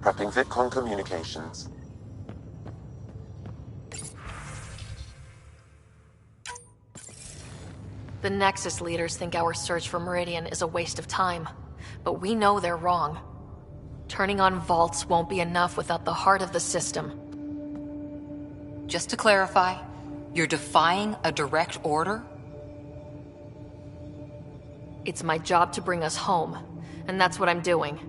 Prepping VidCon communications. The Nexus leaders think our search for Meridian is a waste of time, but we know they're wrong. Turning on vaults won't be enough without the heart of the system. Just to clarify, you're defying a direct order? It's my job to bring us home, and that's what I'm doing,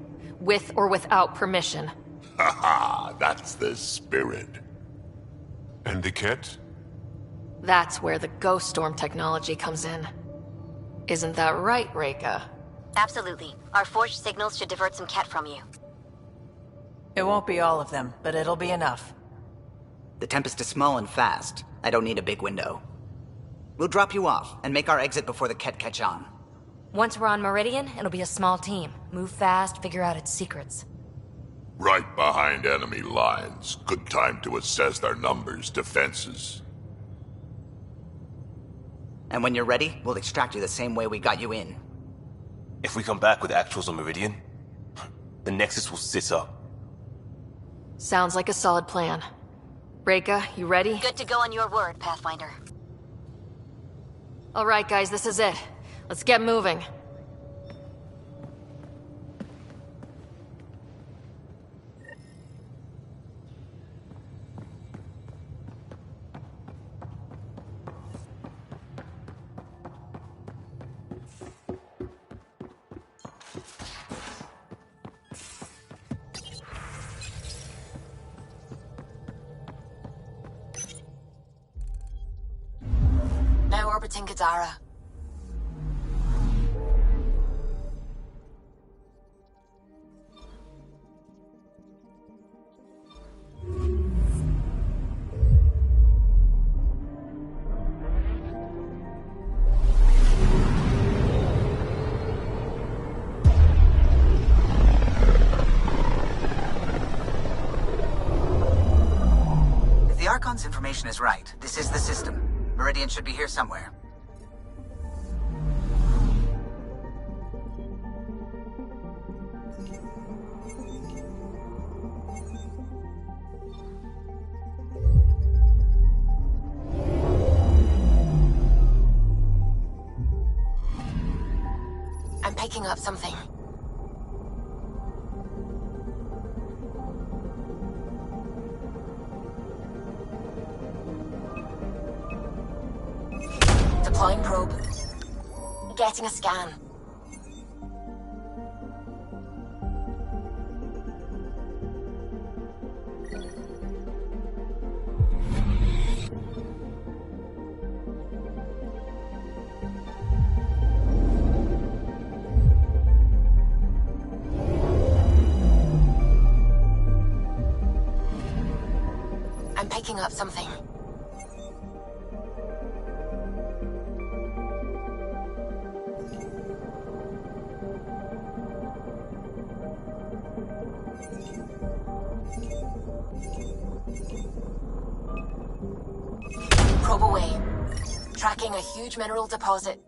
with or without permission. Haha, that's the spirit. And the kit? That's where the Ghost Storm technology comes in. Isn't that right, Reika? Absolutely. Our forged signals should divert some Ket from you. It won't be all of them, but it'll be enough. The Tempest is small and fast. I don't need a big window. We'll drop you off and make our exit before the Ket catch on. Once we're on Meridian, it'll be a small team. Move fast, figure out its secrets. Right behind enemy lines. Good time to assess their numbers, defenses. And when you're ready, we'll extract you the same way we got you in. If we come back with actuals on Meridian, the Nexus will sit up. Sounds like a solid plan. Reika, you ready? Good to go on your word, Pathfinder. All right, guys, this is it. Let's get moving. Now orbiting Kadara. If the Archon's information is right, this is the system. Meridian should be here somewhere. I'm picking up something. Deploying probe. Getting a scan. I'm picking up something. Probe away. Tracking a huge mineral deposit.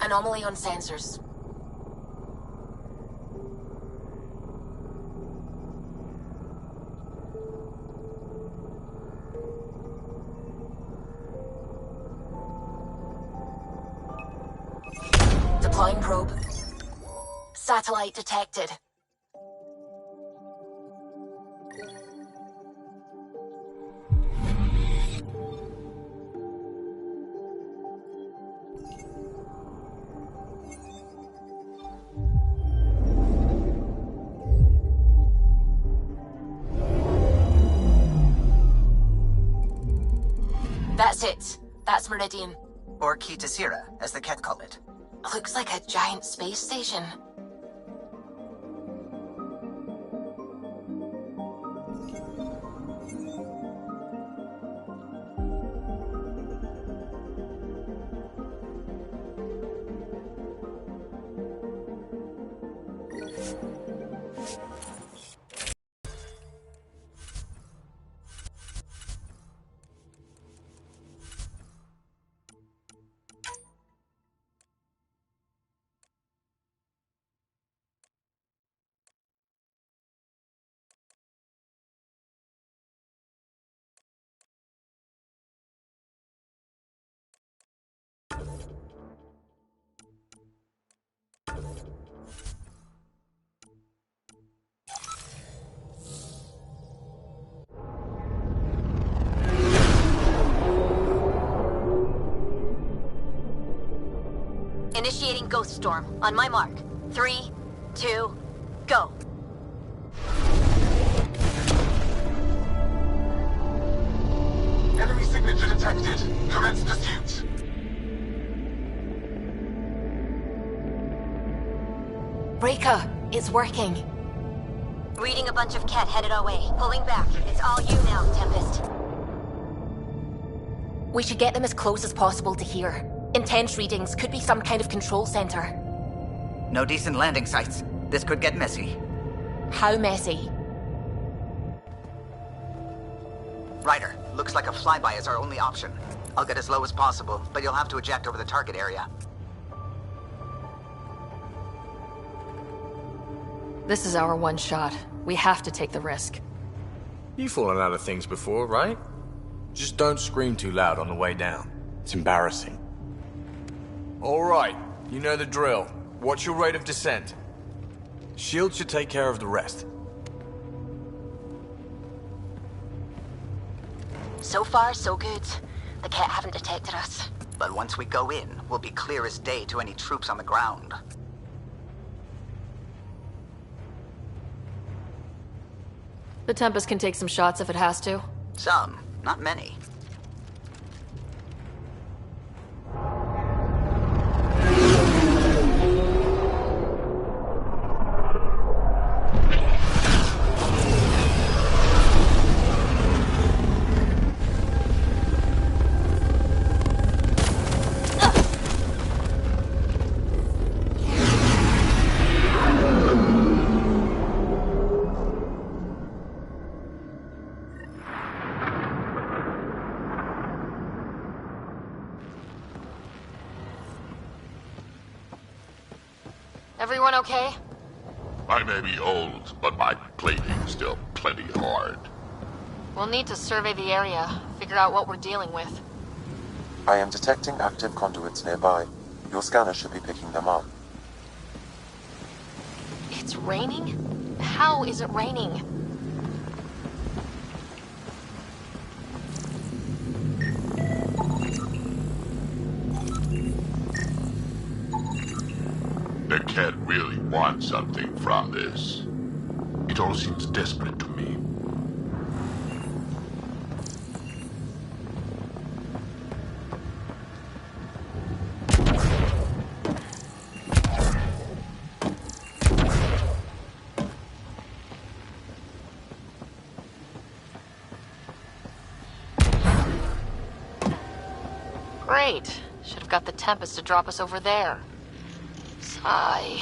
Anomaly on sensors. Deploying probe. Satellite detected. it. That's Meridian. Or Key to Sierra, as the Ket call it. Looks like a giant space station. Initiating Ghost Storm. On my mark. 3, 2, go. Enemy signature detected. Commence pursuit. Breaker, it's working. Reading a bunch of Ket headed our way. Pulling back. It's all you now, Tempest. We should get them as close as possible to here. Intense readings could be some kind of control center. No decent landing sites. This could get messy. How messy? Ryder, looks like a flyby is our only option. I'll get as low as possible, but you'll have to eject over the target area. This is our one shot. We have to take the risk. You've fallen out of things before, right? Just don't scream too loud on the way down. It's embarrassing. All right, you know the drill. Watch your rate of descent. Shield should take care of the rest. So far, so good. The Ket haven't detected us. But once we go in, we'll be clear as day to any troops on the ground. The Tempest can take some shots if it has to. Some, not many. Everyone okay? I may be old, but my plating's still plenty hard. We'll need to survey the area, figure out what we're dealing with. I am detecting active conduits nearby. Your scanner should be picking them up. It's raining? How is it raining? The Ket really wants something from this. It all seems desperate to me. Great. Should have got the Tempest to drop us over there. Sigh.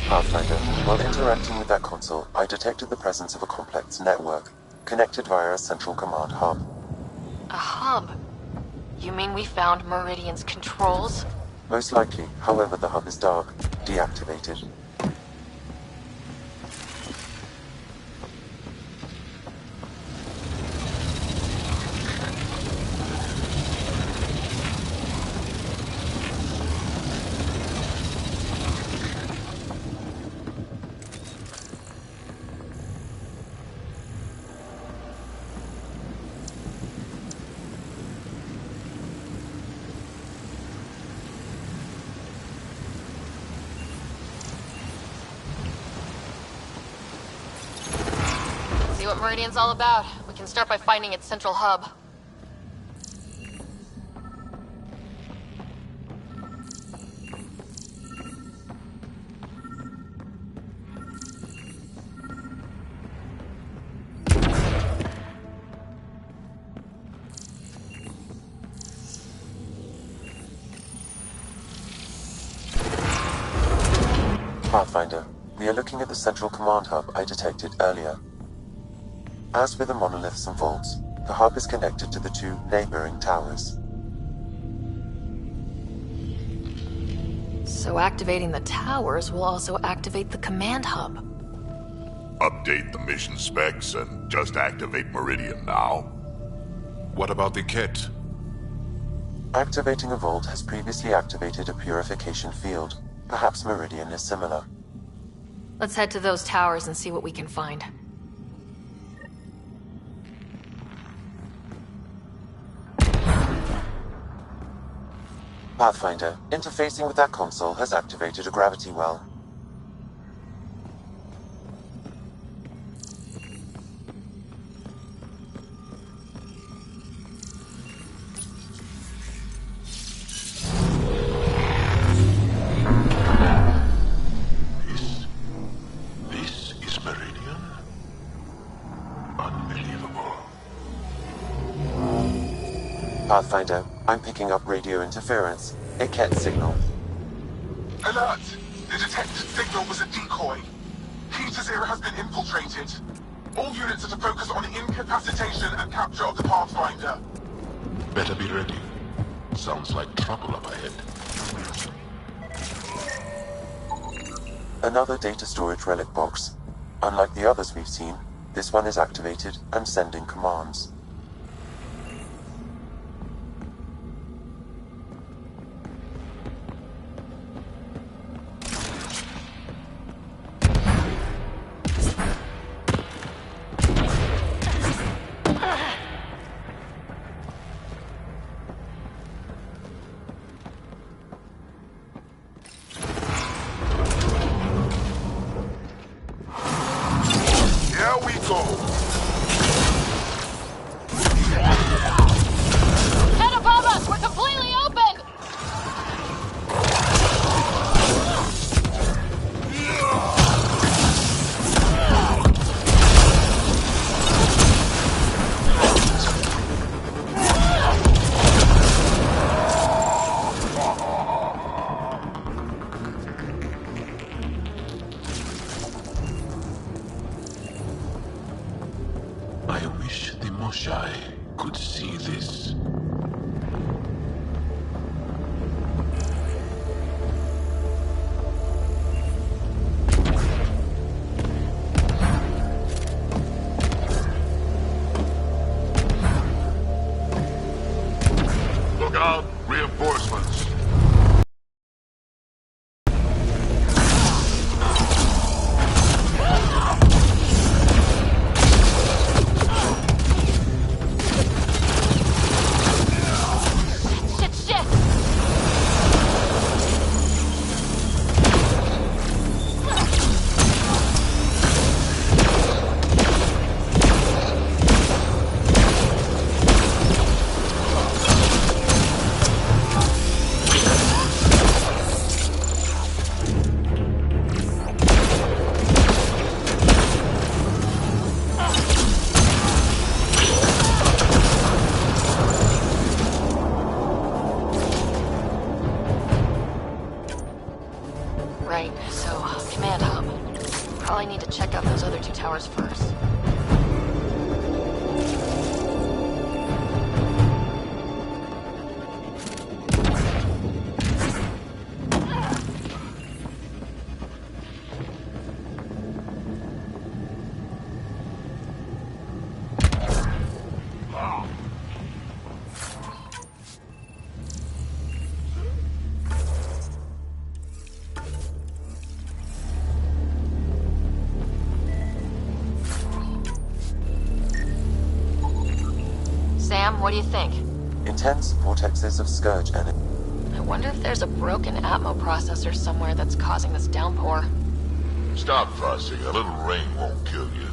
Pathfinder, while interacting with that console, I detected the presence of a complex network, connected via a central command hub. A hub? You mean we found Meridian's controls? Most likely, however, the hub is dark, deactivated. what Meridian's all about. We can start by finding its central hub. Pathfinder, we are looking at the central command hub I detected earlier. As with the monoliths and vaults, the hub is connected to the two neighboring towers. So activating the towers will also activate the command hub. Update the mission specs and just activate Meridian now. What about the kit? Activating a vault has previously activated a purification field. Perhaps Meridian is similar. Let's head to those towers and see what we can find. Pathfinder, interfacing with that console has activated a gravity well. This is Meridian? Unbelievable. Pathfinder, I'm picking up radio interference. A Ket signal. Alert! The detected signal was a decoy. Key to Zero has been infiltrated. All units are to focus on incapacitation and capture of the Pathfinder. Better be ready. Sounds like trouble up ahead. Another data storage relic box. Unlike the others we've seen, this one is activated and sending commands. Head above us! We're completely open! I wish the Moshai could see this. Look out! Reinforcements! Shit! Right, so, command hub. Probably need to check out those other two towers first. Sam, what do you think? Intense vortexes of Scourge energy. I wonder if there's a broken Atmo processor somewhere that's causing this downpour. Stop fussing. A little rain won't kill you.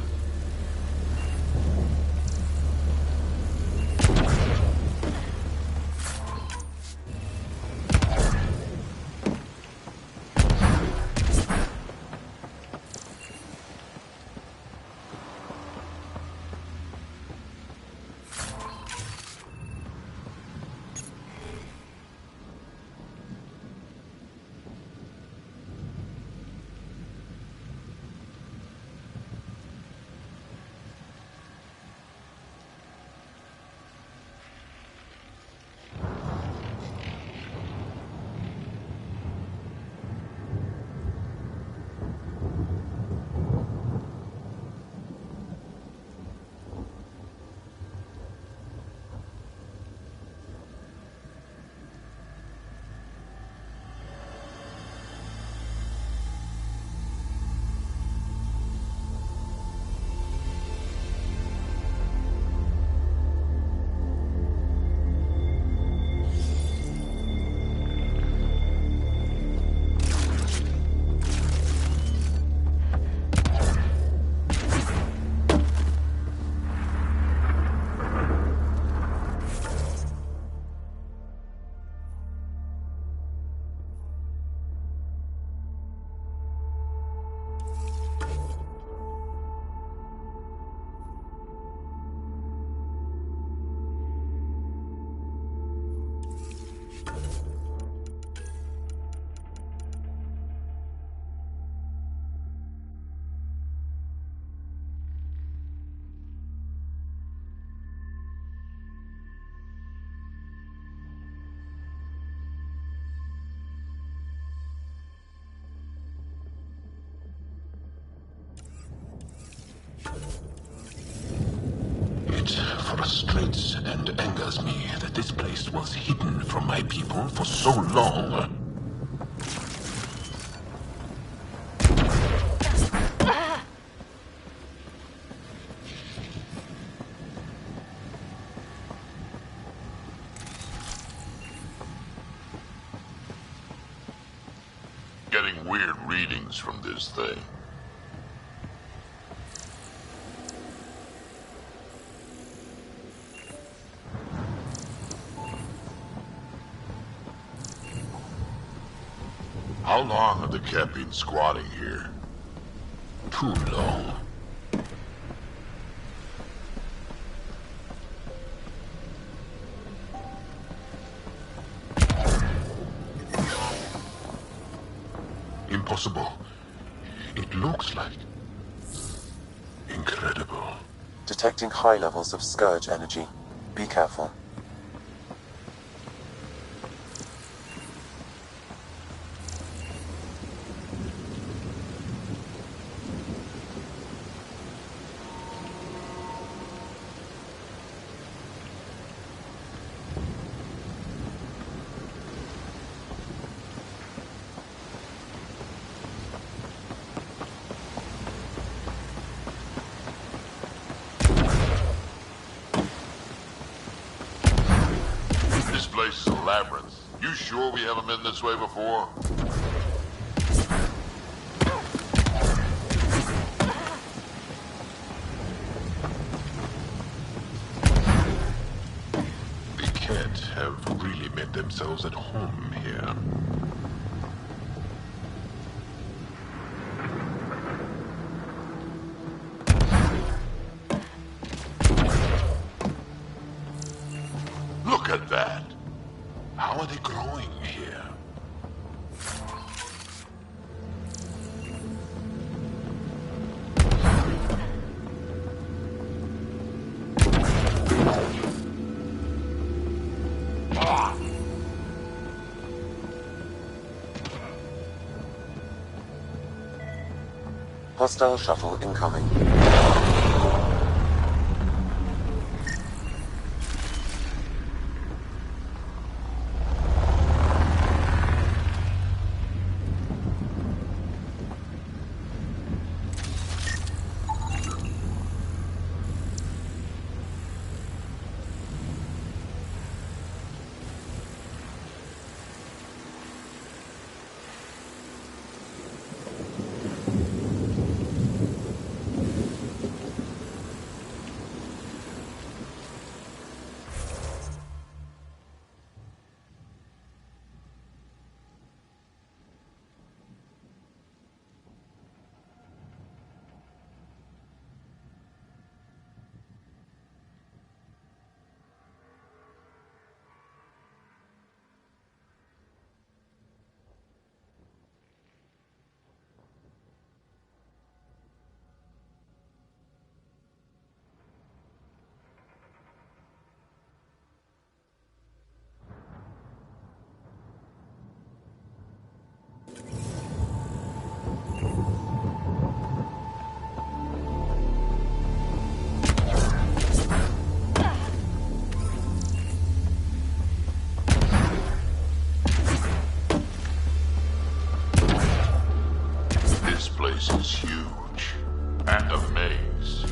It frustrates and angers me that this place was hidden from my people for so long. Getting weird readings from this thing. How long have the Ket been squatting here? Too long. Impossible. It looks like... incredible. Detecting high levels of Scourge energy. Be careful. This place is a labyrinth. You sure we haven't been this way before? The Ket have really made themselves at home here. Look at that. How are they growing here? Hostile shuttle incoming. This is huge. And a maze.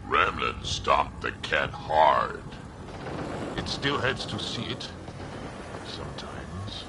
Remnant stomped the Ket hard. It still hurts to see it. Sometimes.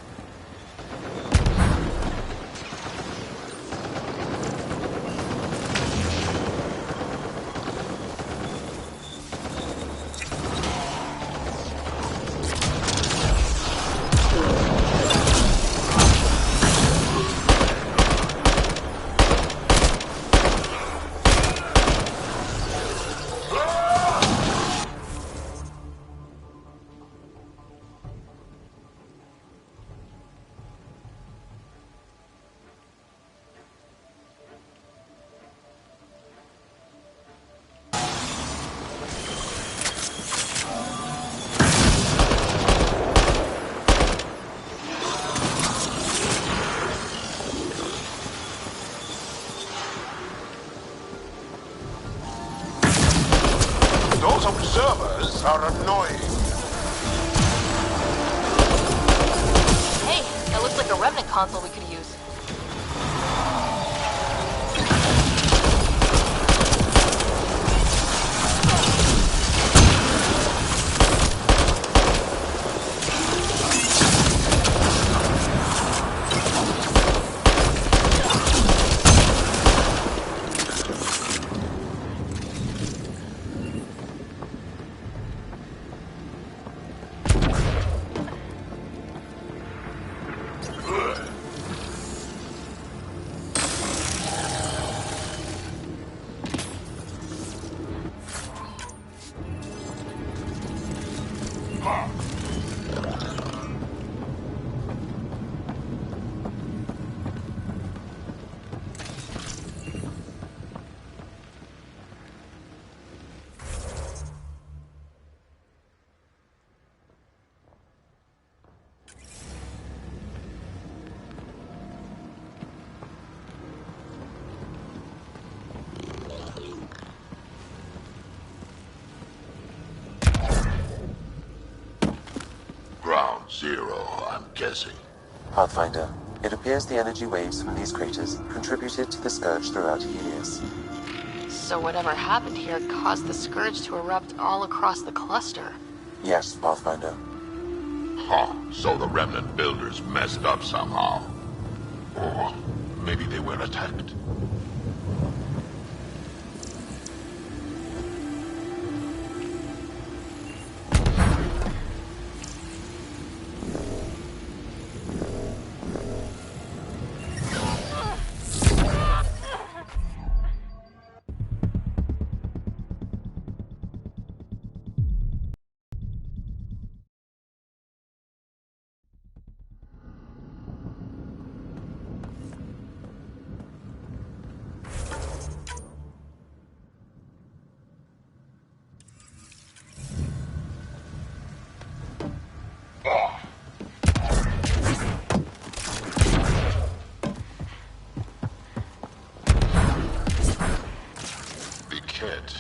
Those observers are annoying. Hey, that looks like a remnant console we could use. Ground zero, I'm guessing. Pathfinder, it appears the energy waves from these craters contributed to the scourge throughout Helios. So whatever happened here caused the Scourge to erupt all across the cluster. Yes, Pathfinder. Huh, so the remnant builders messed up somehow. Or maybe they were attacked.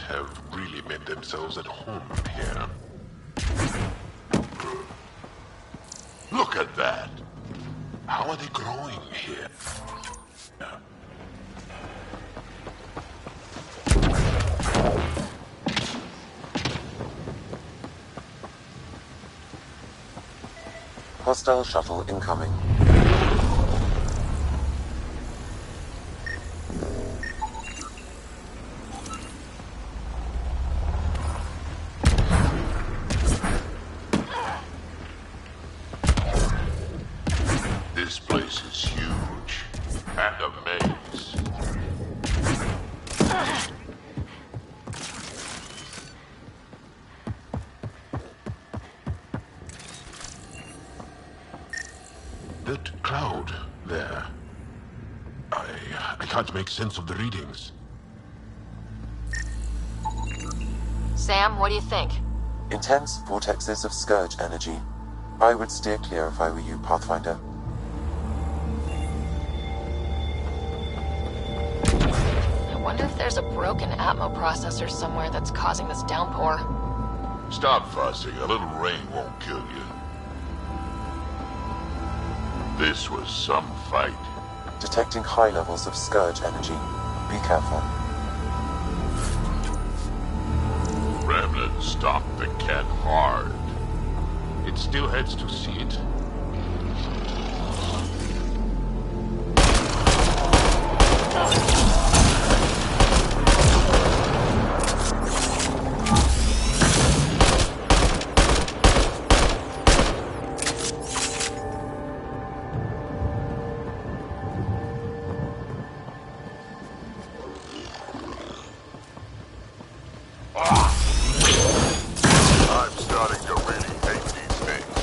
Have really made themselves at home here. Look at that. How are they growing here? Hostile shuttle incoming. This place is huge. And a maze. That cloud there. I can't make sense of the readings. Sam, what do you think? Intense vortexes of scourge energy. I would steer clear if I were you, Pathfinder. I wonder if there's a broken Atmo processor somewhere that's causing this downpour. Stop fussing. A little rain won't kill you. This was some fight. Detecting high levels of scourge energy. Be careful. Remnants stomped the cat hard. It still heads to see it. I'm starting to really hate these things.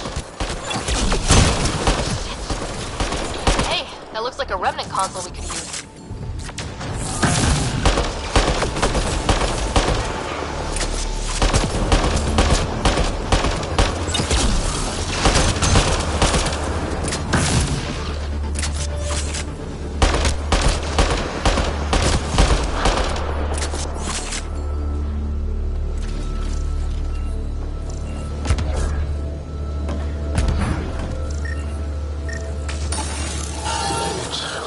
Hey, that looks like a remnant console we could use.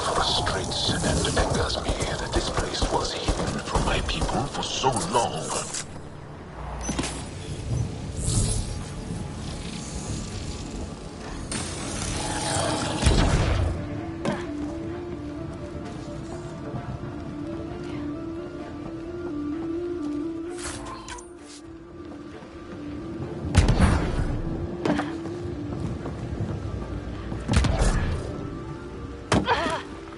Frustrates and angers me that this place was hidden from my people for so long.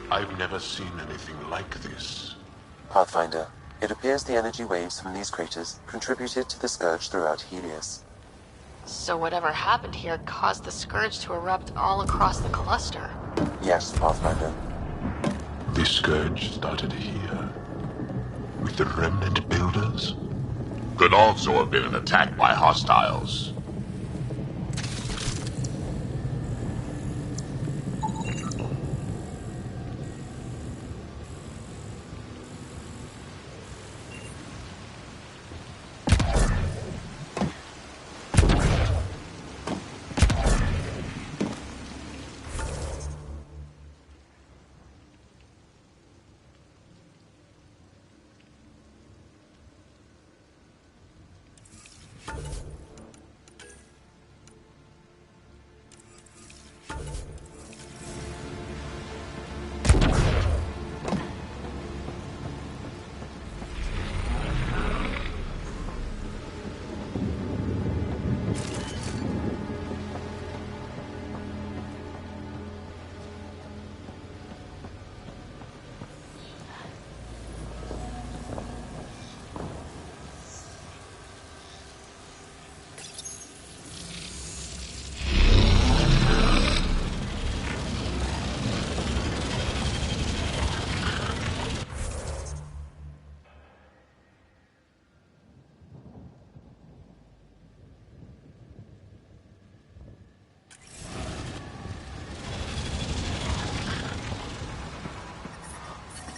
I've never seen anything like this. Pathfinder, it appears the energy waves from these craters contributed to the scourge throughout Helios. So whatever happened here caused the scourge to erupt all across the cluster. Yes, Pathfinder. This scourge started here, with the remnant builders. Could also have been an attack by hostiles.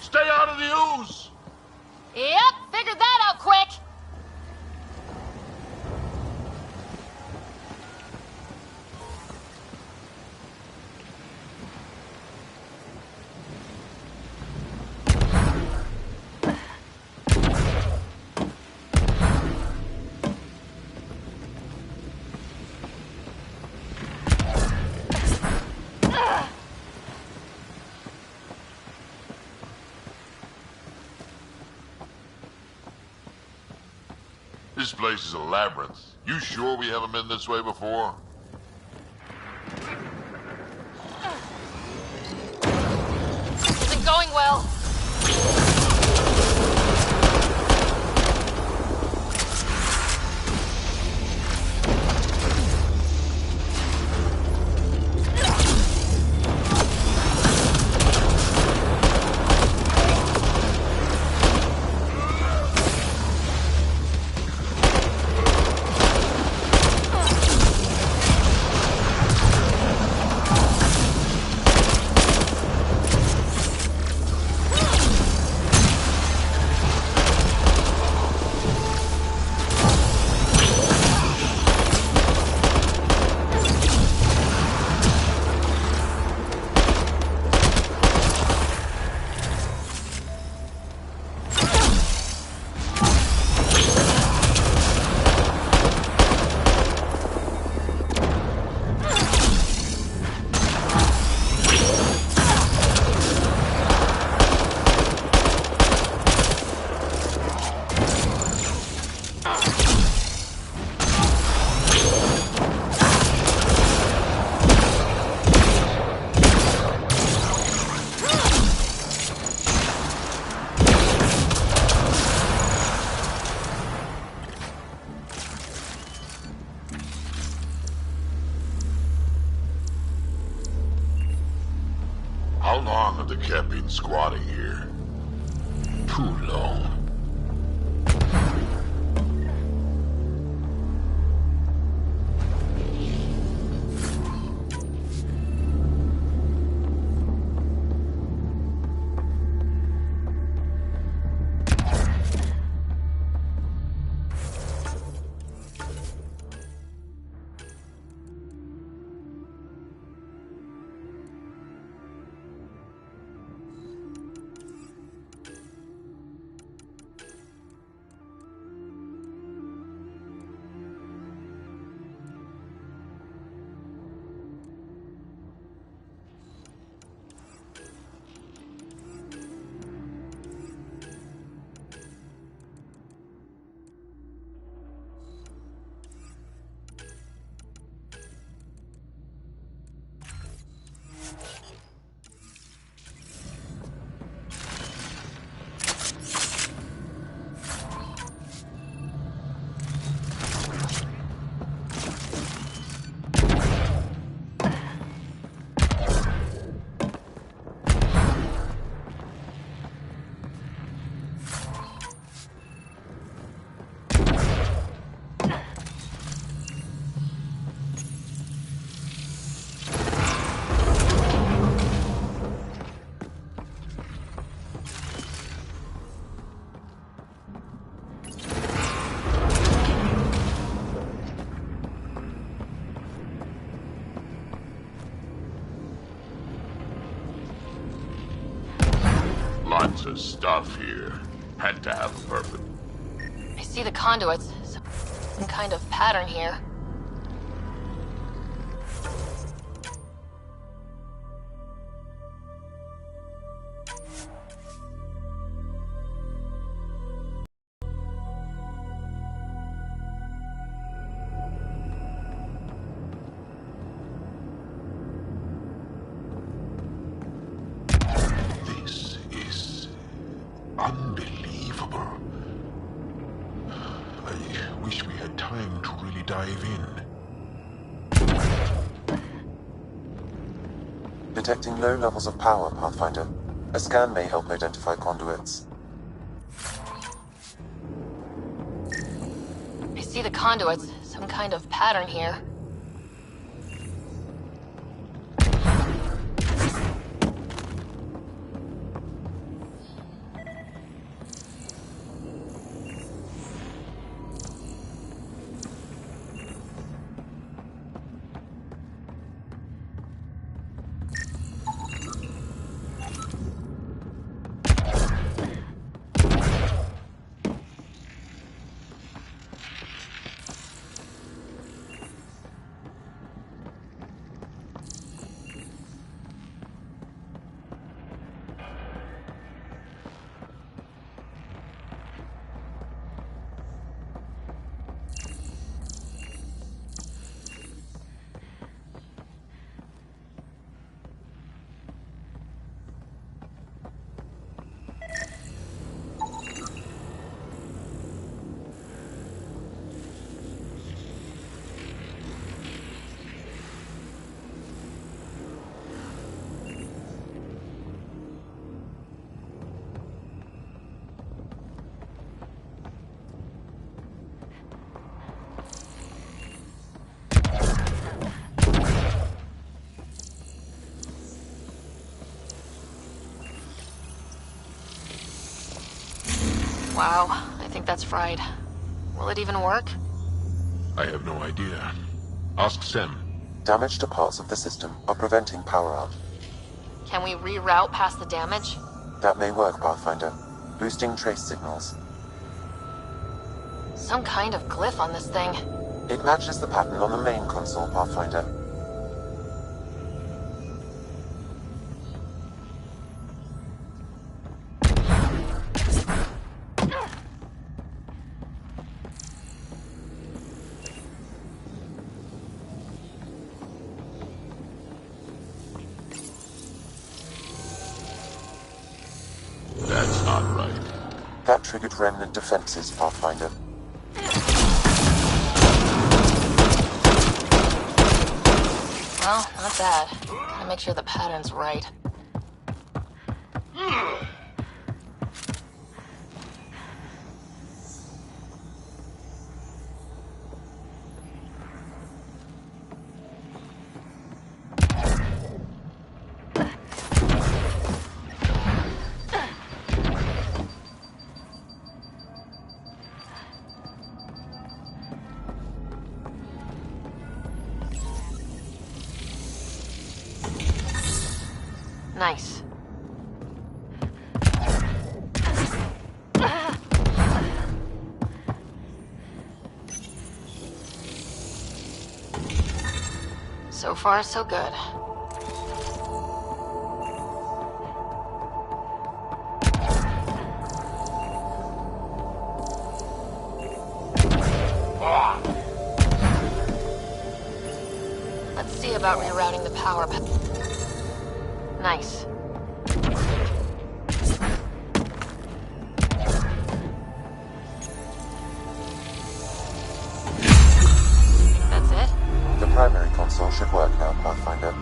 Stay out of the ooze! Yep, figured that out quick! This place is a labyrinth. You sure we haven't been this way before? This isn't going well. the Kett been squatting here? Too long. Lots of stuff here. Had to have a purpose. I see the conduits. Some kind of pattern here. This is unbelievable. I wish we had time to really dive in. Detecting low levels of power, Pathfinder. A scan may help identify conduits. I see the conduits. Some kind of pattern here. Wow, I think that's fried. Will it even work? I have no idea. Ask Sam. Damage to parts of the system are preventing power out. Can we reroute past the damage? That may work, Pathfinder. Boosting trace signals. Some kind of glyph on this thing. It matches the pattern on the main console, Pathfinder. That's not right. That triggered remnant defenses, Pathfinder. Well, not bad. Gotta make sure the pattern's right. Nice. So far, so good. Let's see about rerouting the power. Nice. That's it? The primary console should work now, Pathfinder.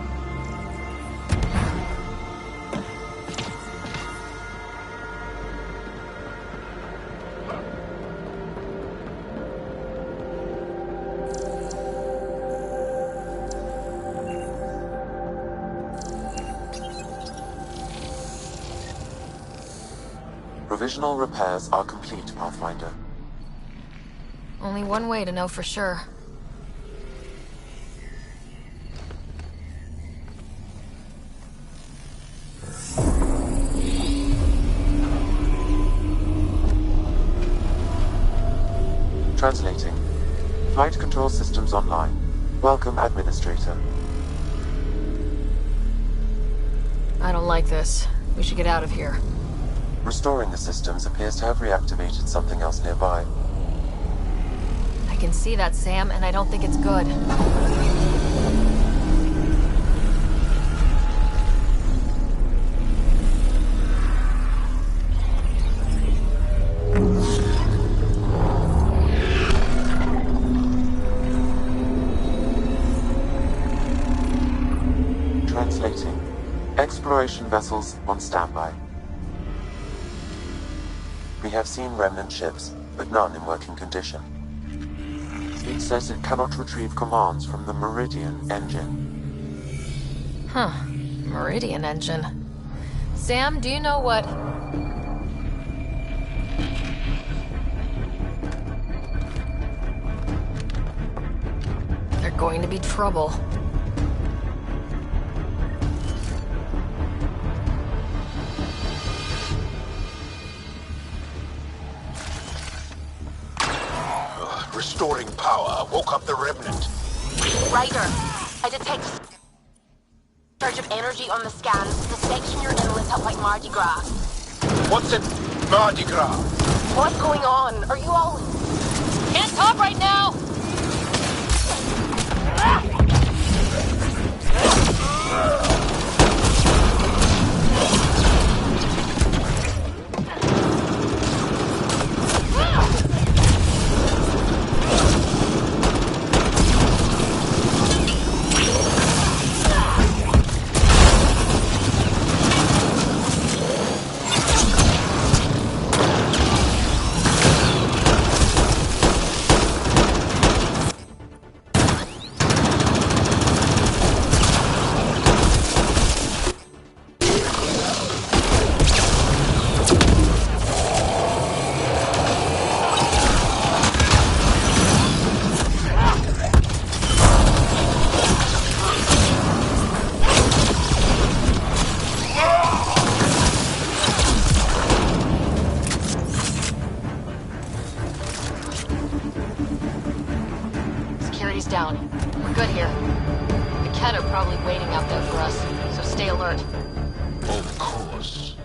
Provisional repairs are complete, Pathfinder. Only one way to know for sure. Translating. Flight control systems online. Welcome, Administrator. I don't like this. We should get out of here. Restoring the systems appears to have reactivated something else nearby. I can see that, Sam, and I don't think it's good. Translating. Exploration vessels on standby. We have seen remnant ships, but none in working condition. It says it cannot retrieve commands from the Meridian engine. Huh. Meridian engine. Sam, do you know what... There's going to be trouble. Restoring power woke up the remnant. Ryder, I detect a surge of energy on the scans. The section you're in lit up like Mardi Gras. What's it? Mardi Gras? What's going on? Are you all... Can't talk right now! Down. We're good here. The Kett are probably waiting out there for us, so stay alert. Of course.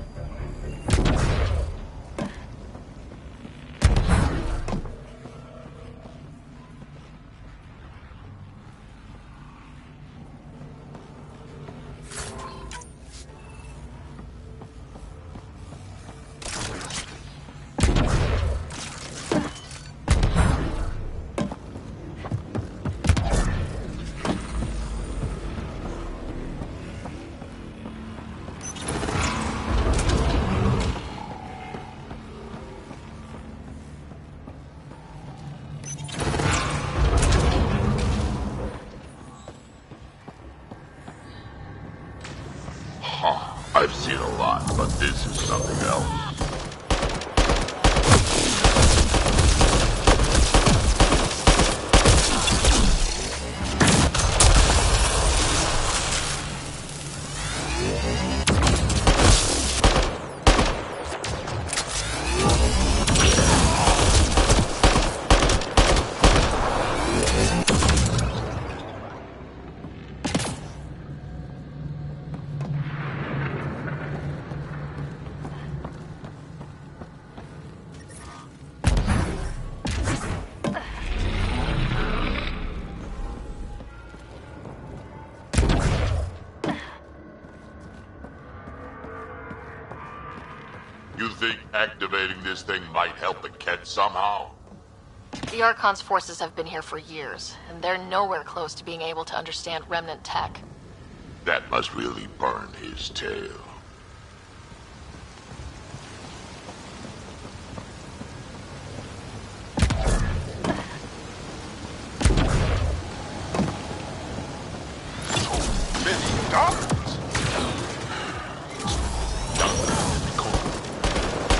I've seen a lot, but this is something else. You think activating this thing might help the Ket somehow? The Archon's forces have been here for years, and they're nowhere close to being able to understand Remnant tech. That must really burn his tail.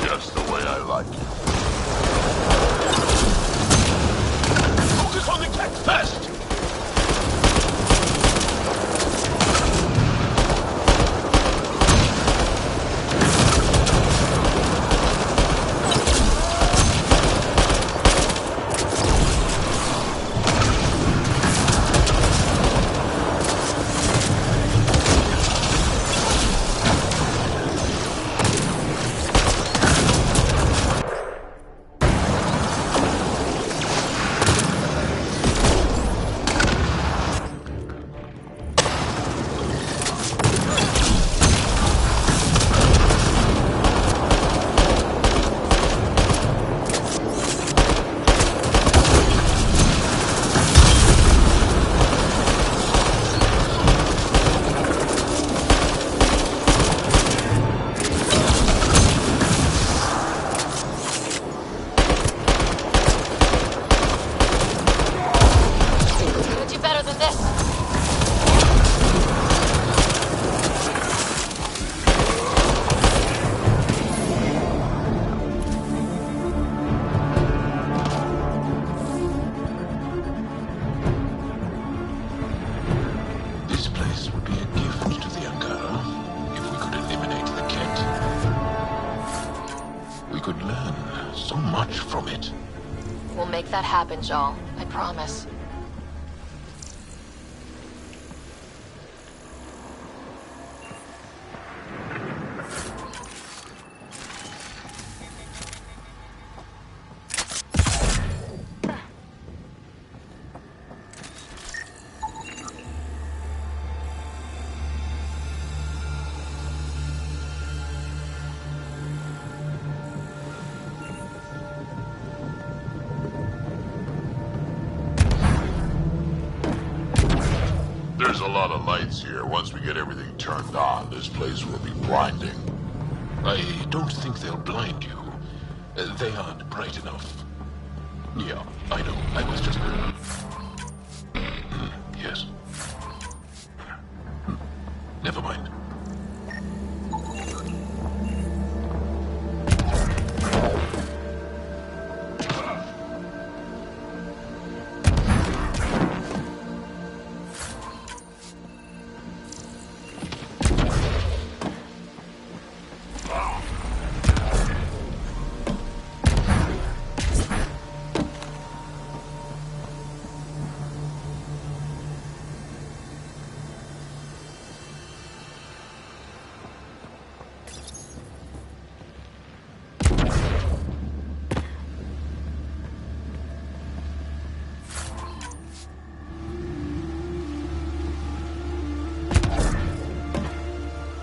Just the way I like it. Focus on the Ket first! We'll make that happen, Joel. I promise. There's a lot of lights here. Once we get everything turned on, this place will be blinding. I don't think they'll blind you. They aren't bright enough. Yeah, I know. I was just... yes. Never mind.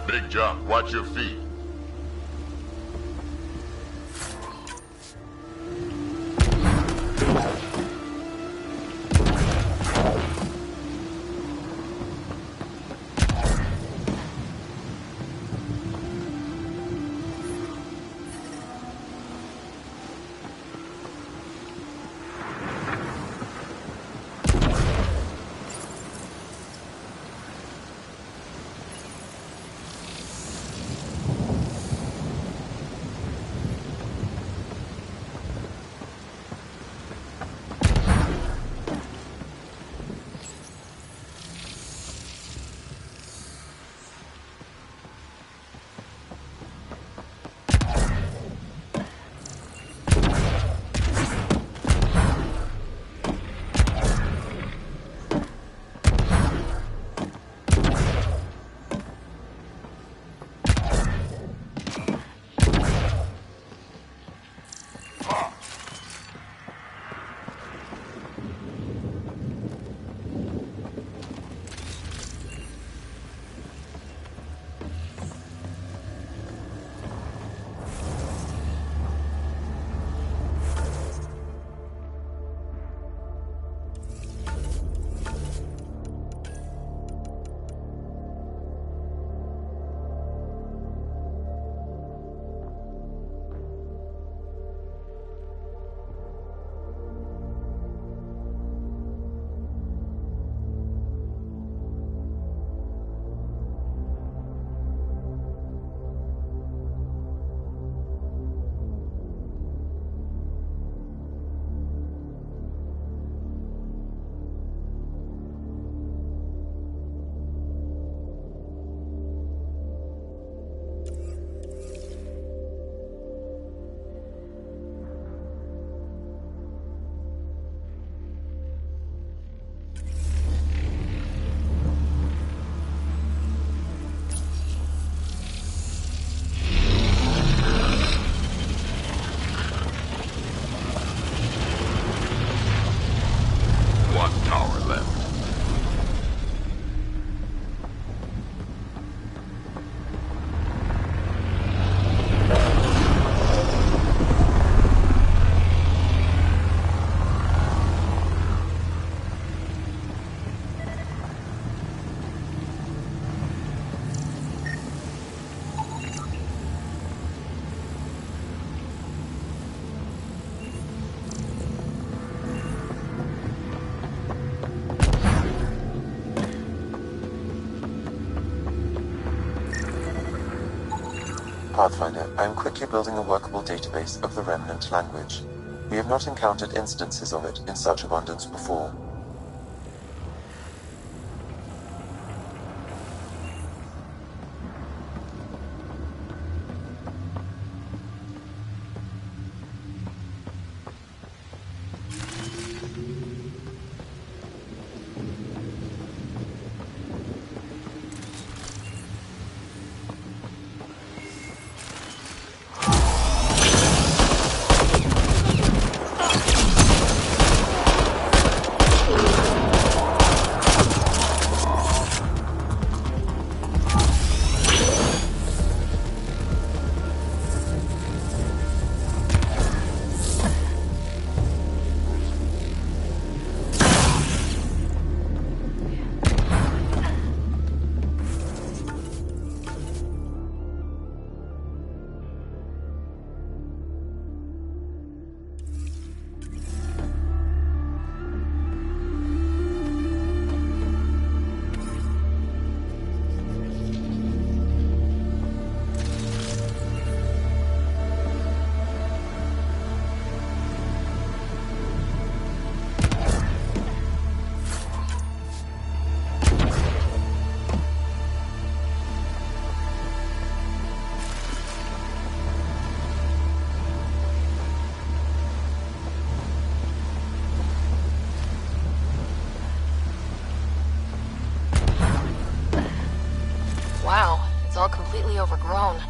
Big jump. Watch your feet. Pathfinder, I am quickly building a workable database of the remnant language. We have not encountered instances of it in such abundance before. Wow, it's all completely overgrown.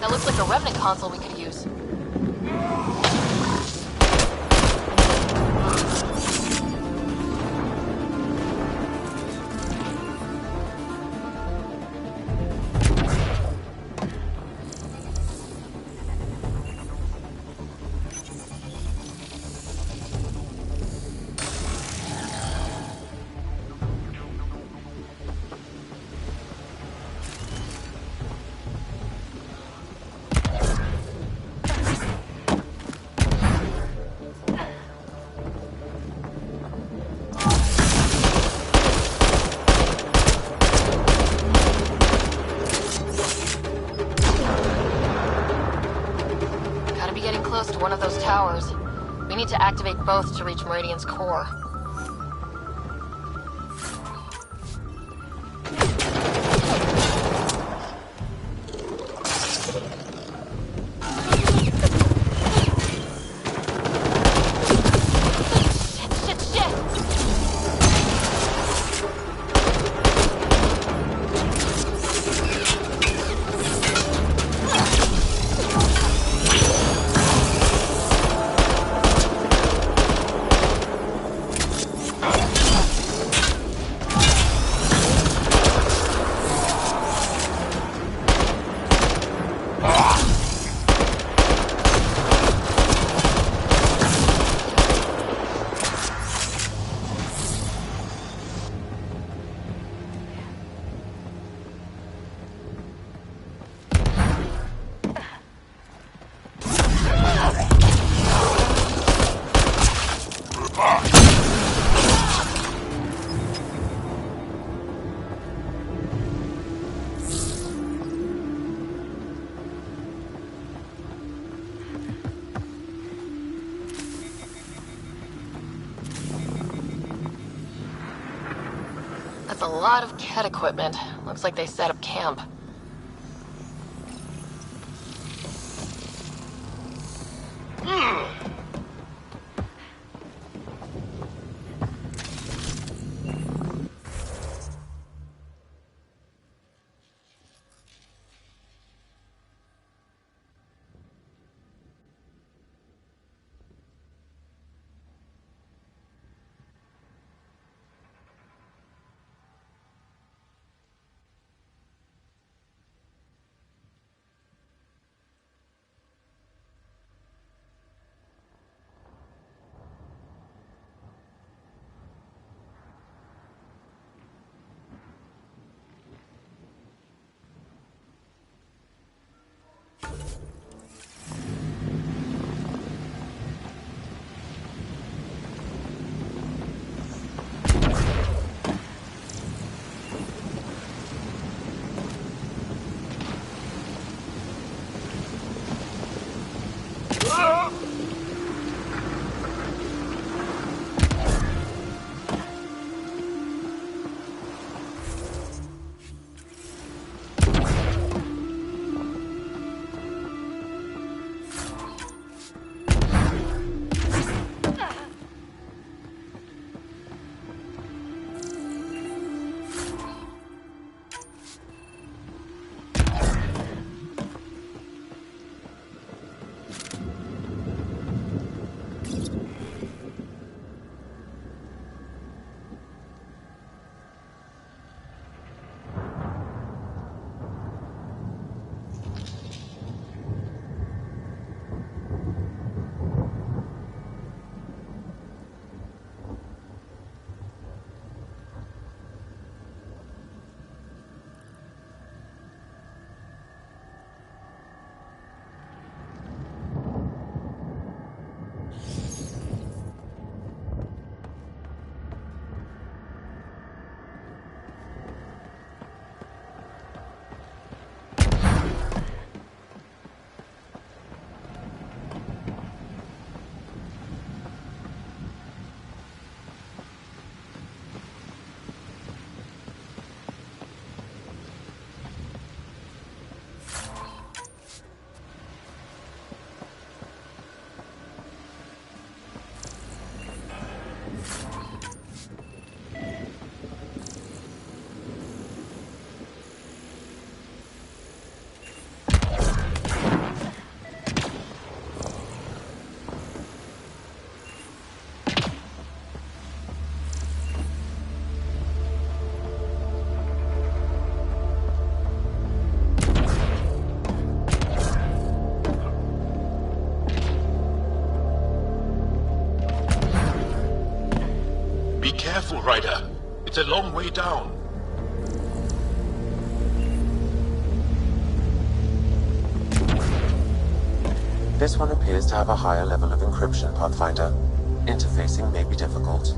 That looks like a Remnant console we could use. Close to one of those towers. We need to activate both to reach Meridian's core. Shit! A lot of Ket equipment. Looks like they set up camp. Careful, Ryder. It's a long way down. This one appears to have a higher level of encryption, Pathfinder. Interfacing may be difficult.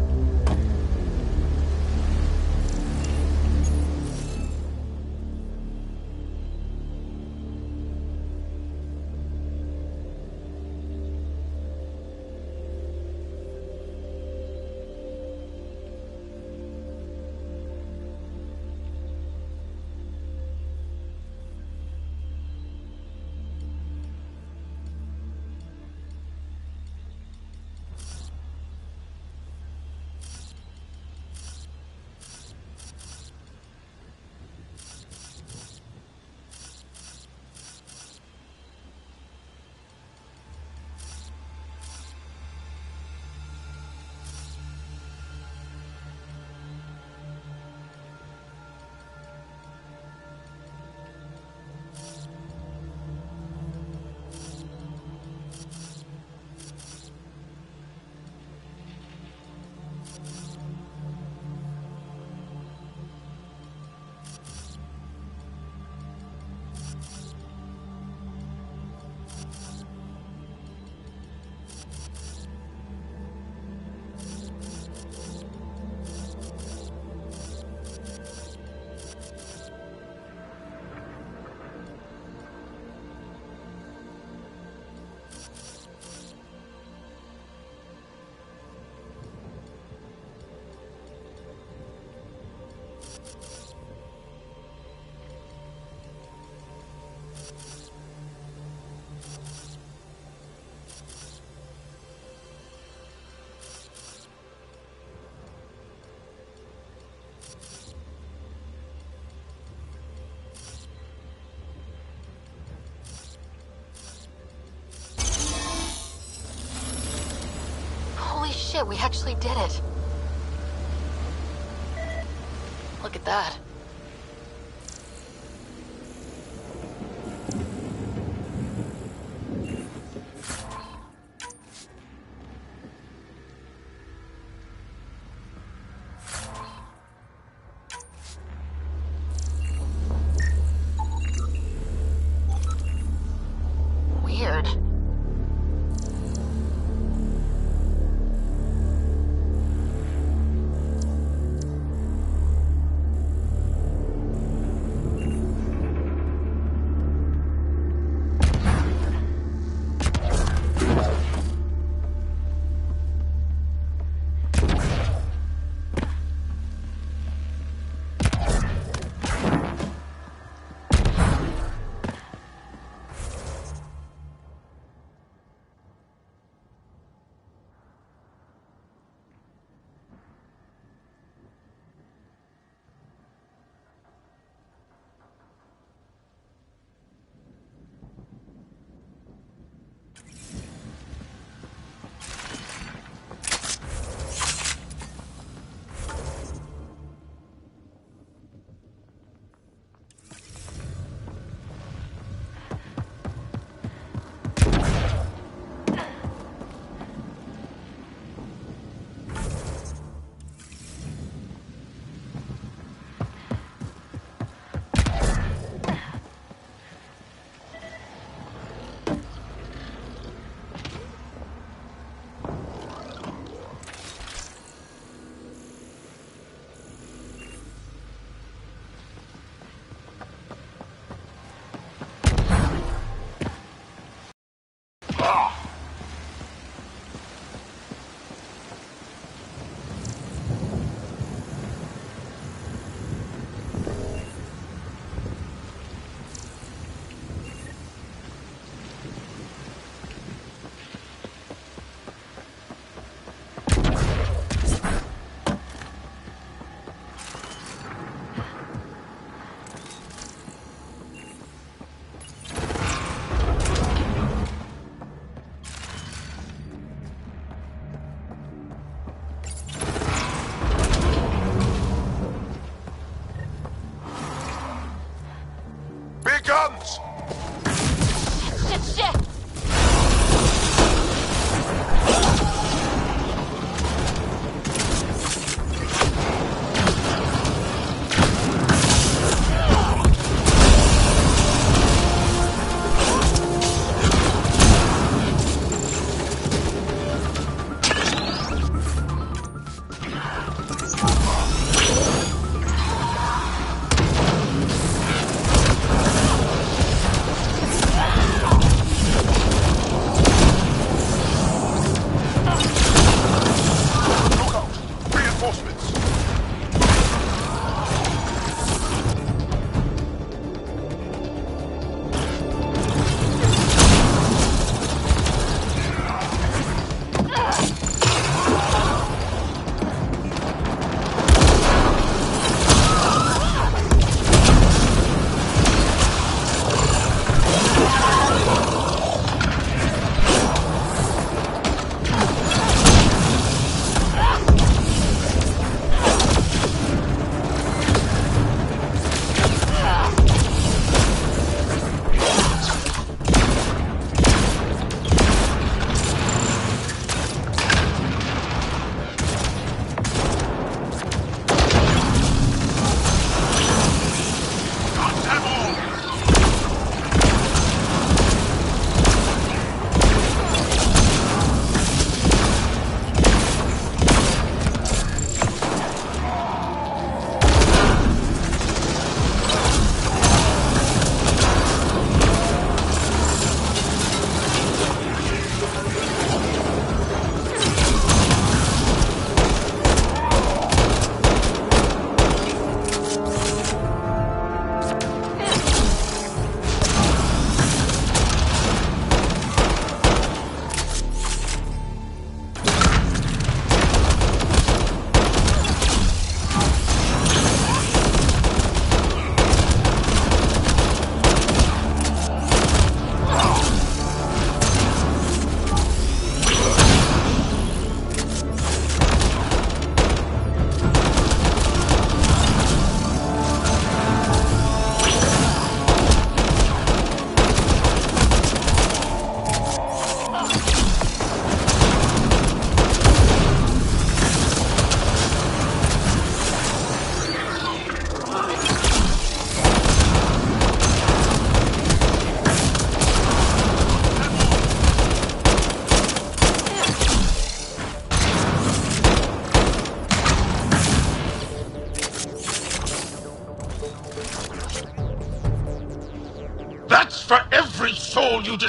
Shit, we actually did it. Look at that. Weird.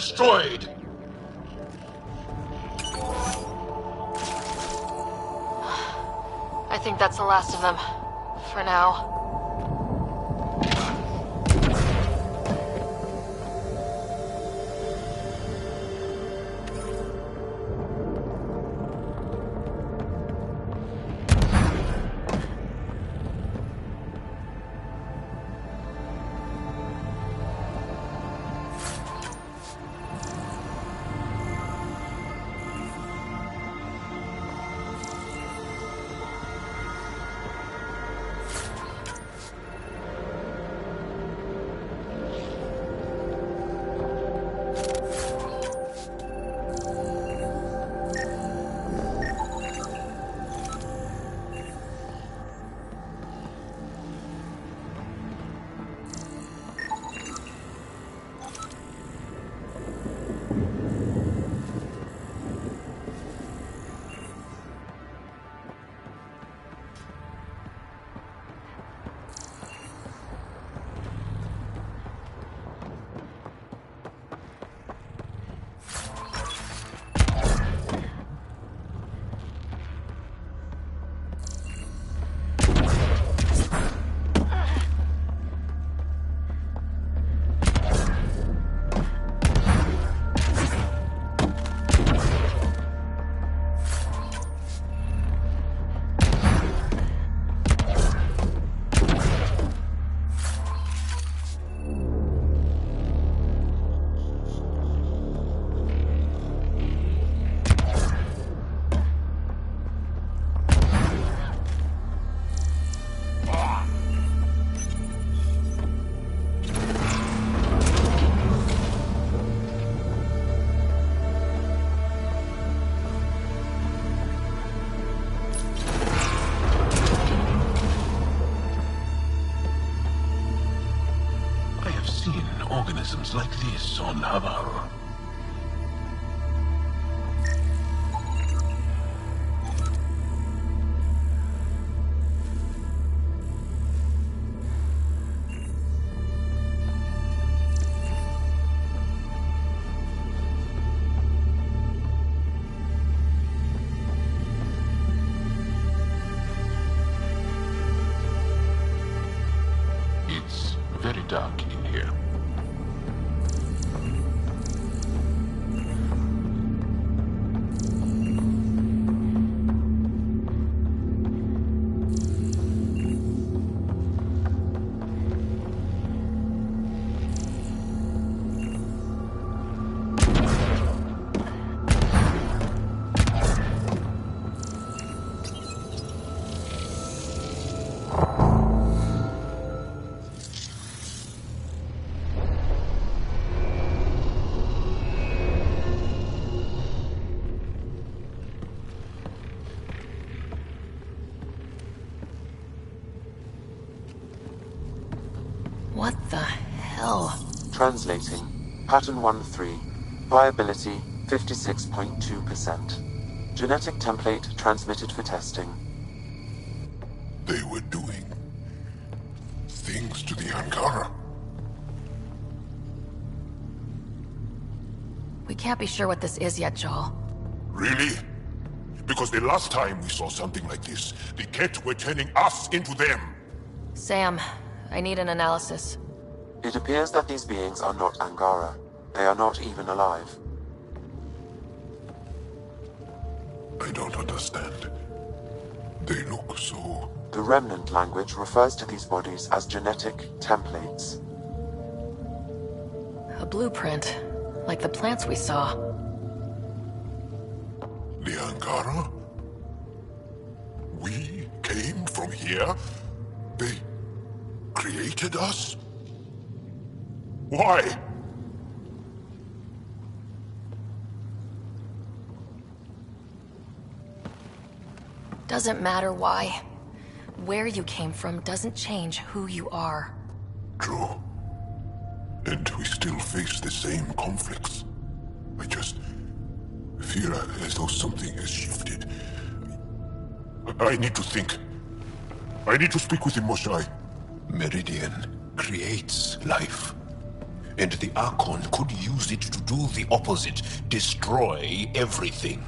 destroyed! I think that's the last of them. For now. Organisms like this on Havar. It's very dark in here. What the hell? Translating. Pattern 1-3. Viability 56.2%. Genetic template transmitted for testing. They were doing things to the Angara. We can't be sure what this is yet, Joel. Really? Because the last time we saw something like this, the Ket were turning us into them. Sam, I need an analysis. It appears that these beings are not Angara. They are not even alive. I don't understand. They look so... The remnant language refers to these bodies as genetic templates. A blueprint, like the plants we saw. The Angara? We came from here? They created us? Why? Doesn't matter why. Where you came from doesn't change who you are. True. And we still face the same conflicts. I just feel as though something has shifted. I need to think. I need to speak with him, Moshae. Meridian creates life. And the Archon could use it to do the opposite, destroy everything.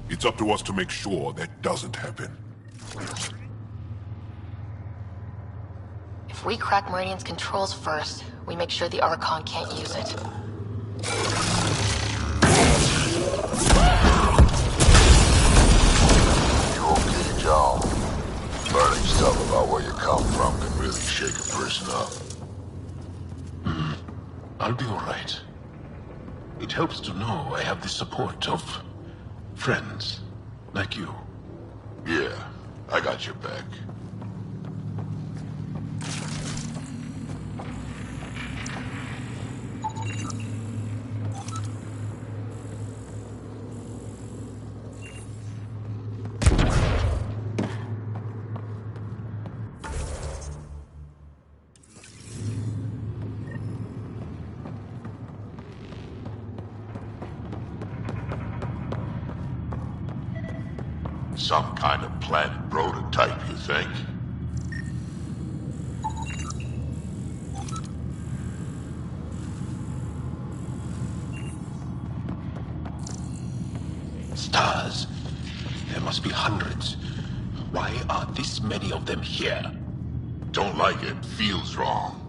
It's up to us to make sure that doesn't happen. If we crack Meridian's controls first, we make sure the Archon can't use it. You okay, John? Learning stuff about where you come from can really shake a person up. I'll be all right. It helps to know I have the support of friends like you. Yeah, I got your back. Some kind of planet prototype, you think? Stars. There must be hundreds. Why are this many of them here? Don't like it. Feels wrong.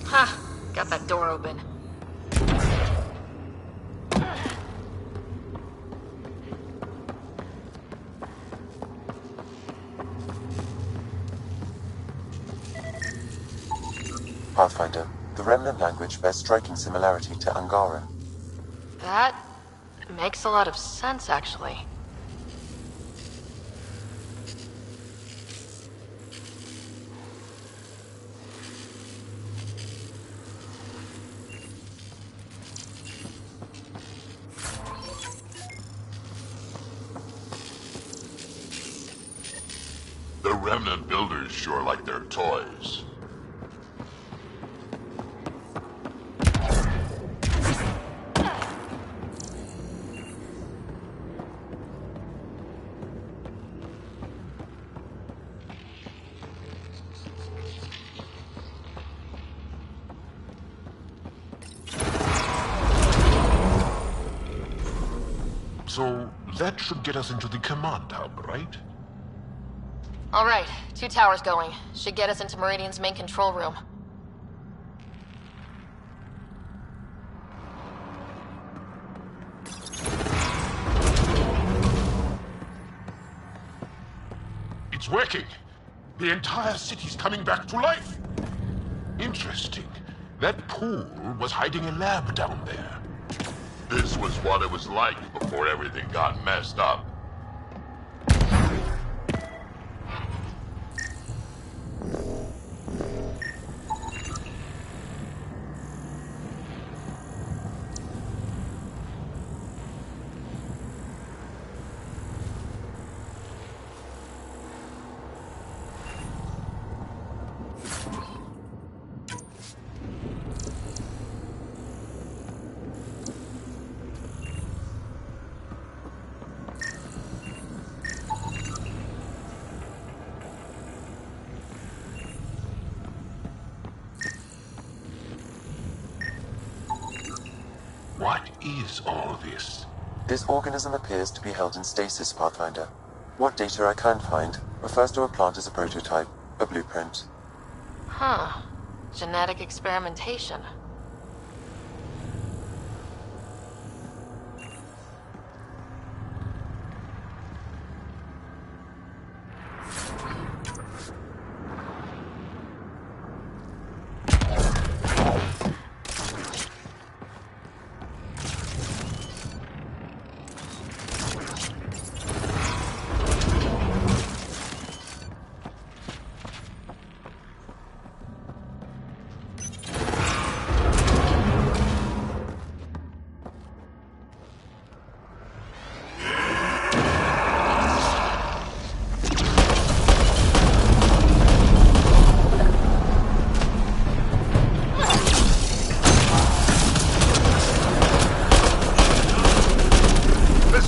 Ha! Got that door open. Pathfinder, the Remnant language bears striking similarity to Angara. That makes a lot of sense, actually. The Remnant builders sure like their toys. So, that should get us into the command hub, right? All right, 2 towers going. Should get us into Meridian's main control room. It's working! The entire city's coming back to life! Interesting. That pool was hiding a lab down there. This was what it was like before everything got messed up. What is all this? This organism appears to be held in stasis, Pathfinder. What data I can find refers to a plant as a prototype, a blueprint. Huh. Genetic experimentation.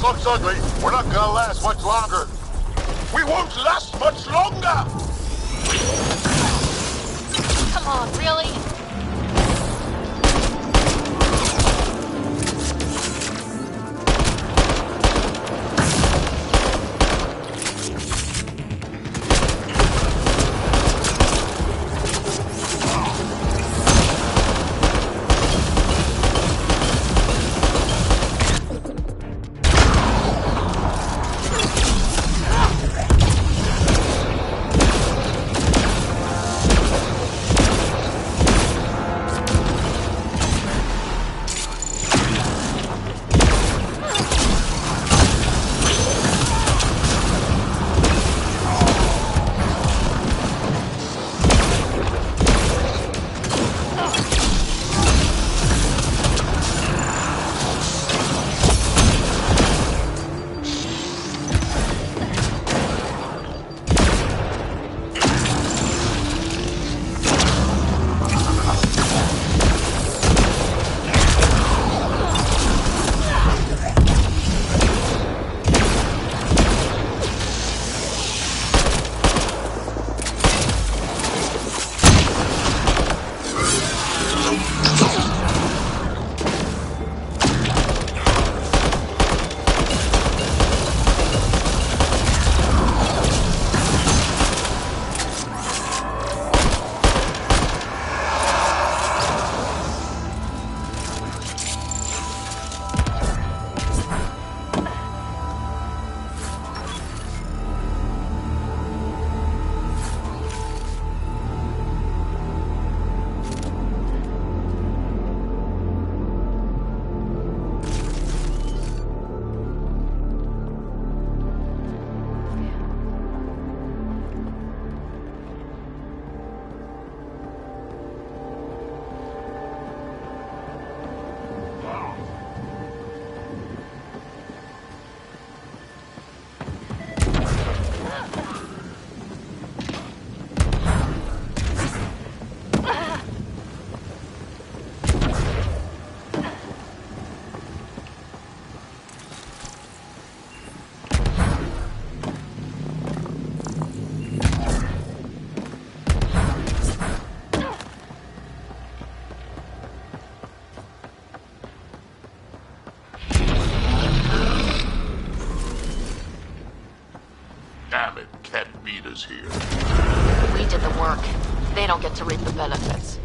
Looks ugly. We're not gonna last much longer. We won't last much longer! Come on, really? Damn it, Cat beat us here. We did the work. They don't get to reap the benefits.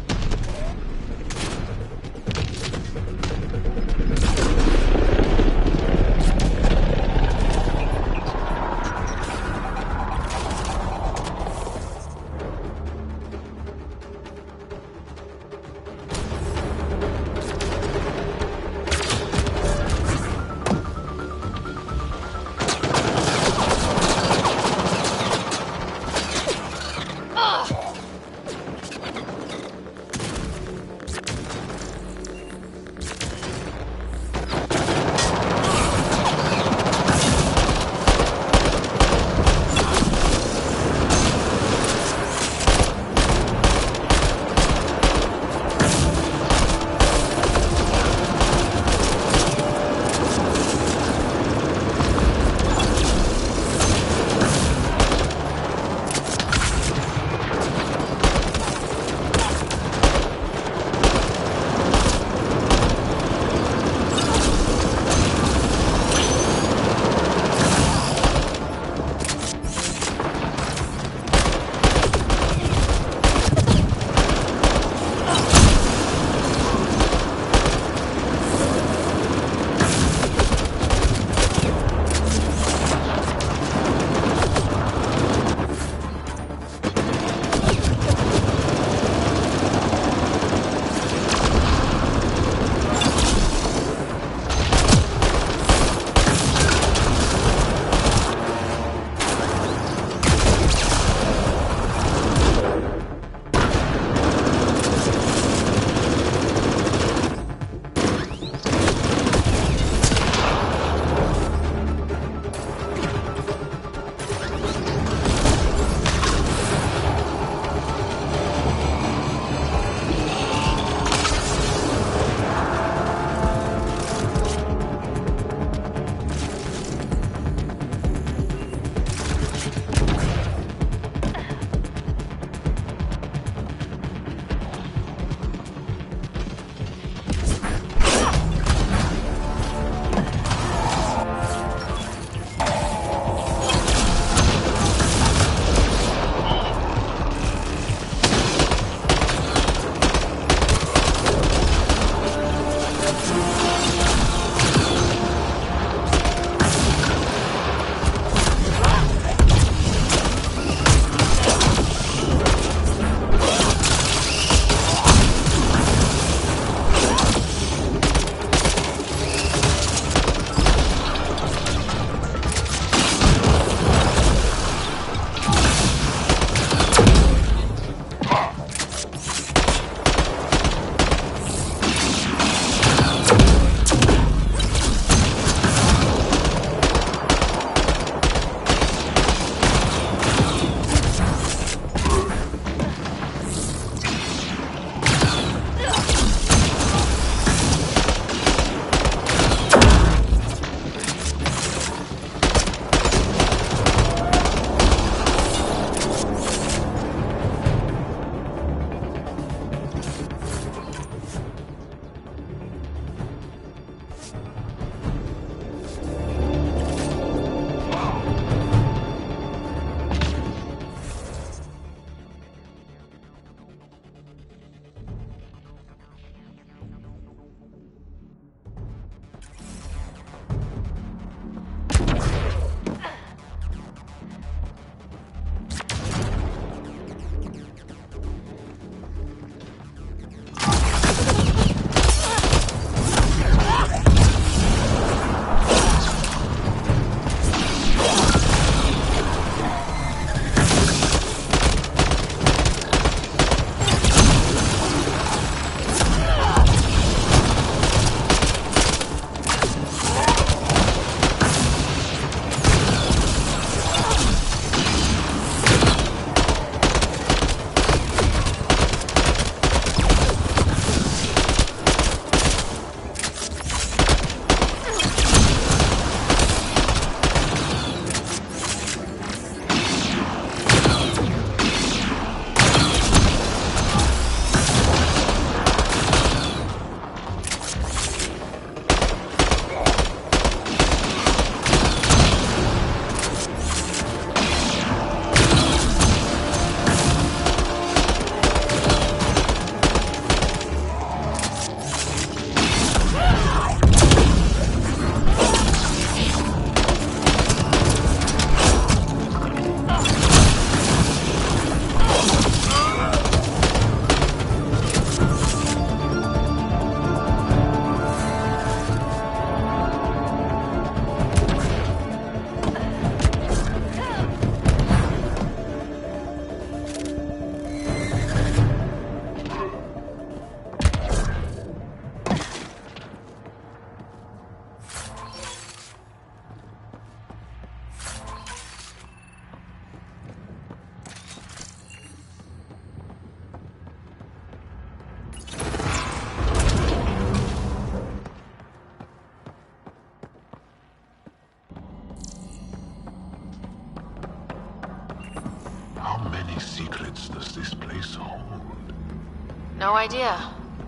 No idea,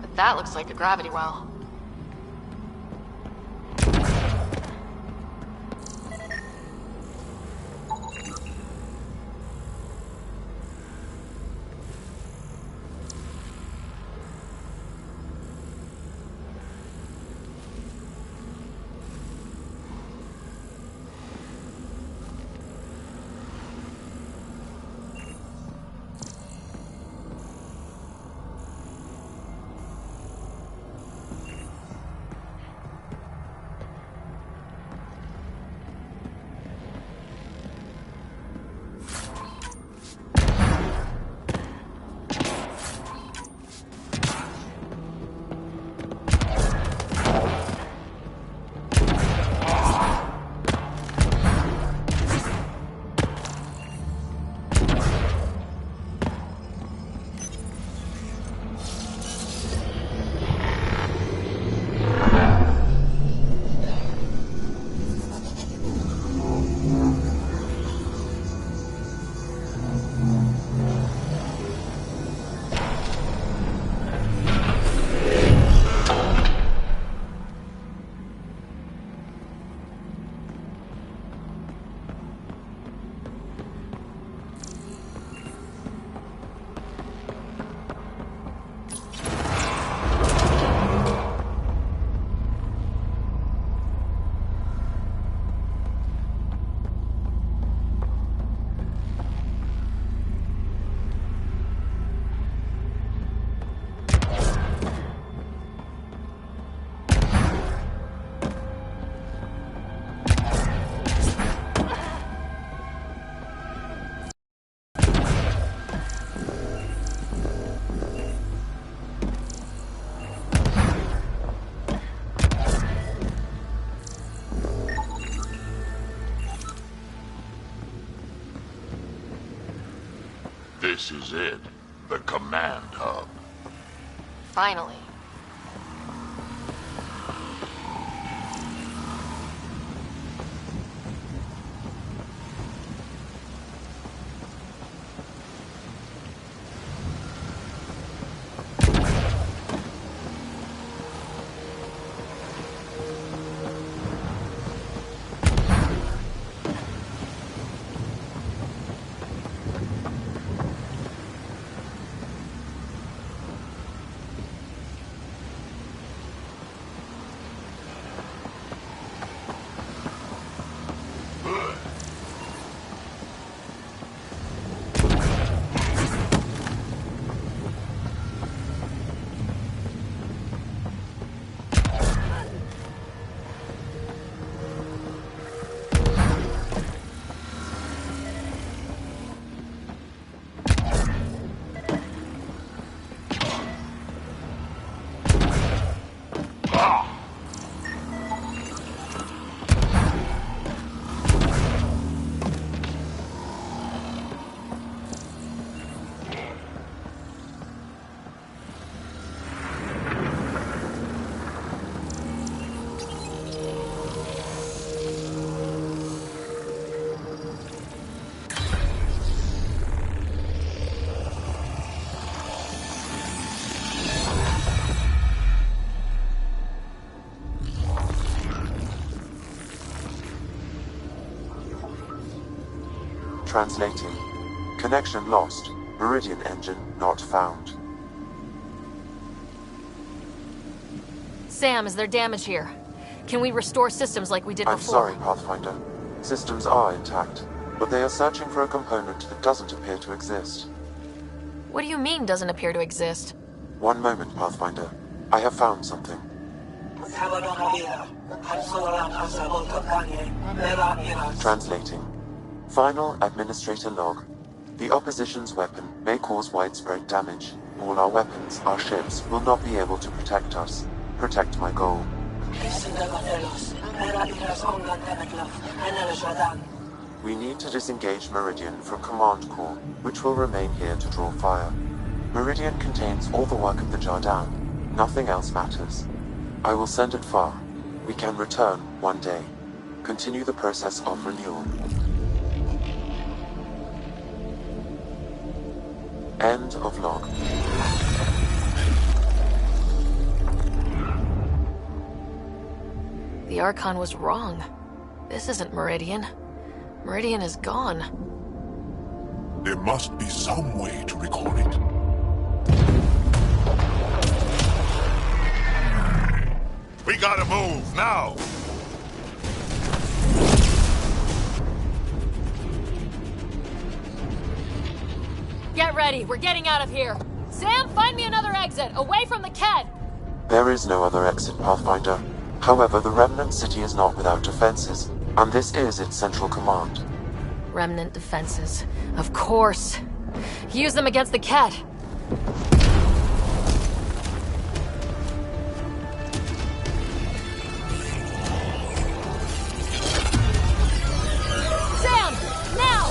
but that looks like a gravity well. This is it. The command hub. Finally. Translating. Connection lost. Meridian engine not found. Sam, is there damage here? Can we restore systems like we did I'm before? sorry, Pathfinder. Systems are intact, but they are searching for a component that doesn't appear to exist. What do you mean doesn't appear to exist? One moment, Pathfinder. I have found something. Translating. Final Administrator log. The opposition's weapon may cause widespread damage. All our weapons, our ships, will not be able to protect us. Protect my goal. We need to disengage Meridian from Command Core, which will remain here to draw fire. Meridian contains all the work of the Jardan. Nothing else matters. I will send it far. We can return one day. Continue the process of renewal. End of log. The Archon was wrong. This isn't Meridian. Meridian is gone. There must be some way to recall it. We gotta move, now! Get ready, we're getting out of here. Sam, find me another exit, away from the Ked! There is no other exit, Pathfinder. However, the Remnant City is not without defenses, and this is its central command. Remnant defenses. Of course. Use them against the Ked. Sam! Now!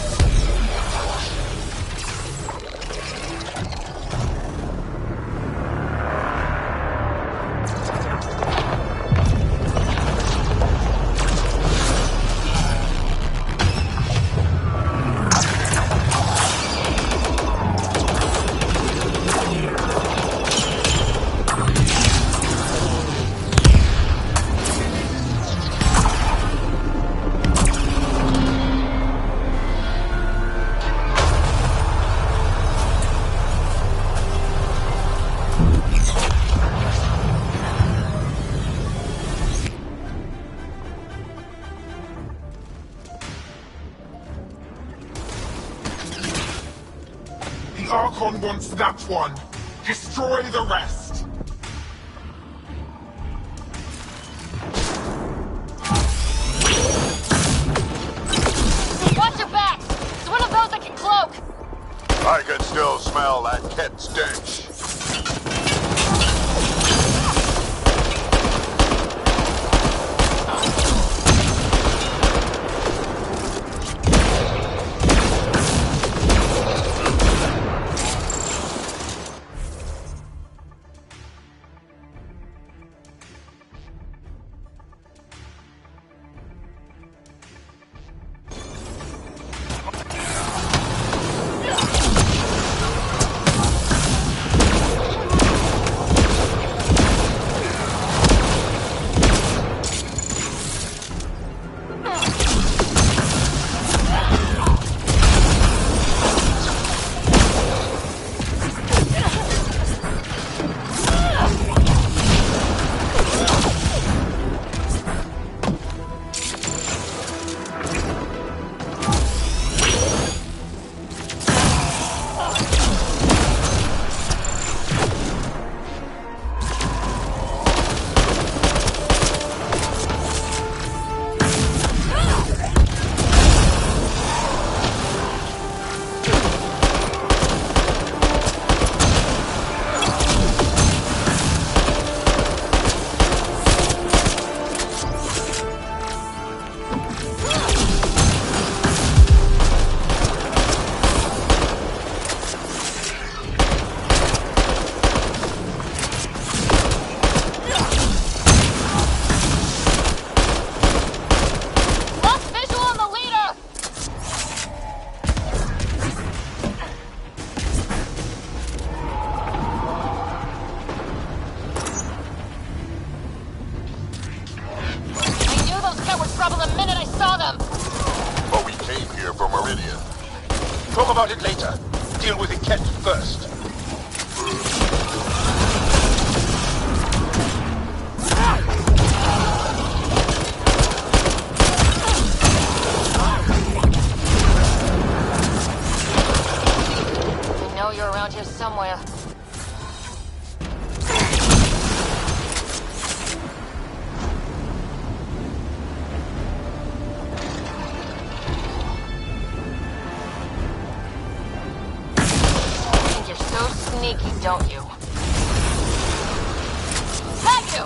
The Archon wants that one. Destroy the rest. Watch your back! It's one of those that can cloak! I can still smell that Ket stench. Talk about it later. Deal with the Ket first. I know you're around here somewhere. Sneaky, don't you? Tag you!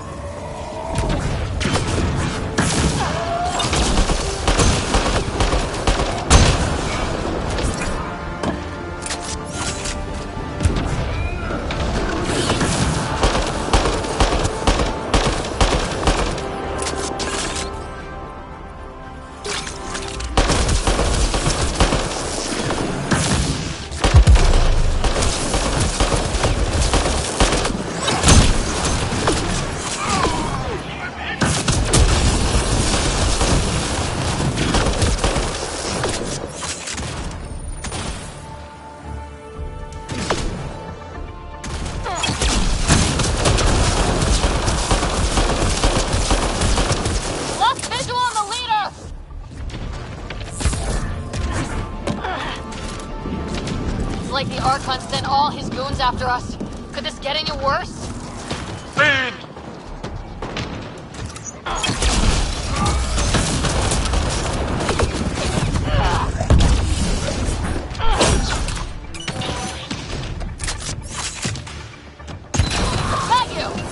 goons after us. Could this get any worse? Speed! Got you!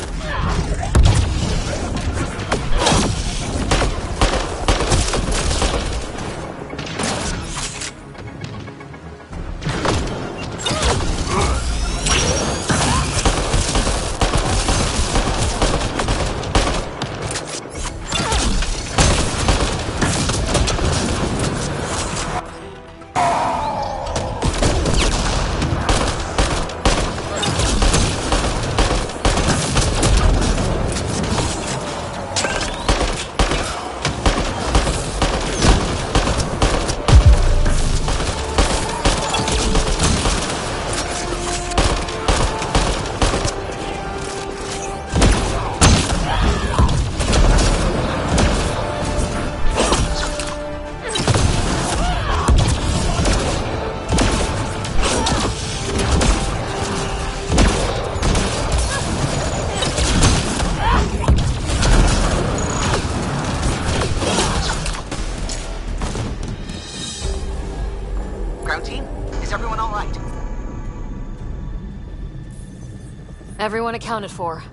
Everyone accounted for.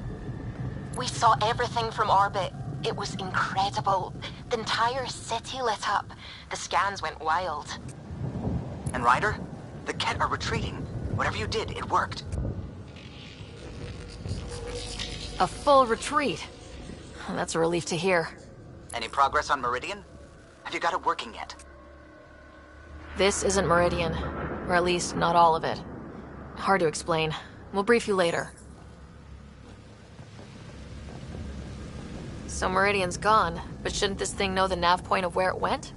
We saw everything from orbit. It was incredible. The entire city lit up. The scans went wild. And Ryder? The Ket are retreating. Whatever you did, it worked. A full retreat. That's a relief to hear. Any progress on Meridian? Have you got it working yet? This isn't Meridian. Or at least, not all of it. Hard to explain. We'll brief you later. So Meridian's gone, but shouldn't this thing know the nav point of where it went?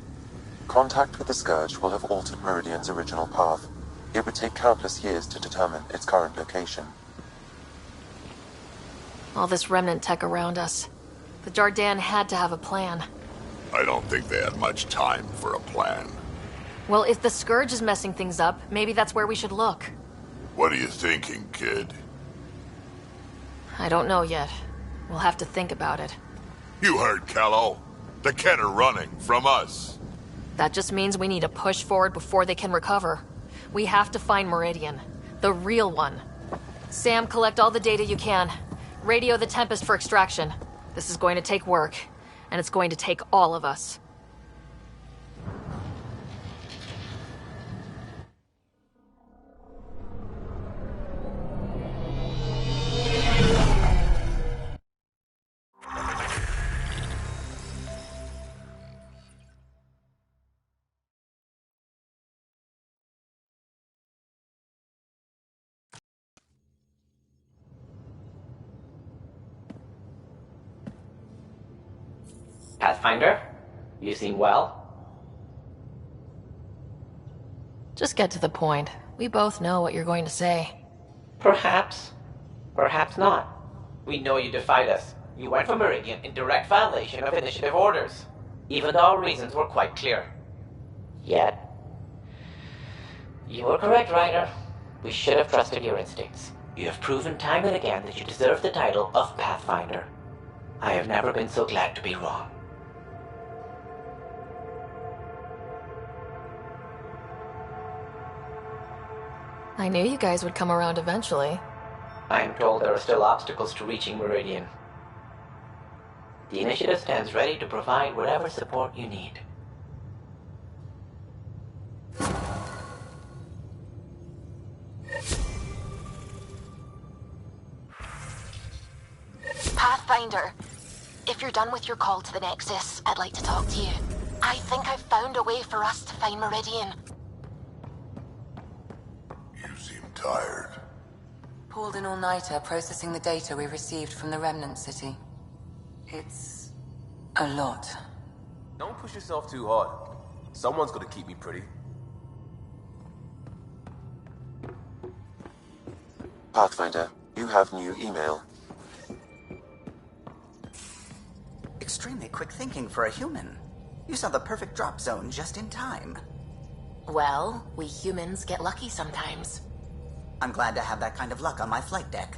Contact with the Scourge will have altered Meridian's original path. It would take countless years to determine its current location. All this remnant tech around us. The Jardin had to have a plan. I don't think they had much time for a plan. Well, if the Scourge is messing things up, maybe that's where we should look. What are you thinking, kid? I don't know yet. We'll have to think about it. You heard Kello. The Ket are running from us. That just means we need to push forward before they can recover. We have to find Meridian. The real one. Sam, collect all the data you can. Radio the Tempest for extraction. This is going to take work, and it's going to take all of us. Pathfinder, you seem well. Just get to the point. We both know what you're going to say. Perhaps. Perhaps not. We know you defied us. You went for Meridian in direct violation of initiative orders, even though our reasons were quite clear. Yet, you were correct, Ryder. We should have trusted your instincts. You have proven time and again that you deserve the title of Pathfinder. I have never been so glad to be wrong. I knew you guys would come around eventually. I am told there are still obstacles to reaching Meridian. The Initiative stands ready to provide whatever support you need. Pathfinder, if you're done with your call to the Nexus, I'd like to talk to you. I think I've found a way for us to find Meridian. You seem tired. Pulled an all-nighter processing the data we received from the Remnant City. It's a lot. Don't push yourself too hard. Someone's gonna keep me pretty. Pathfinder, you have new email. Extremely quick thinking for a human. You saw the perfect drop zone just in time. Well, we humans get lucky sometimes. I'm glad to have that kind of luck on my flight deck.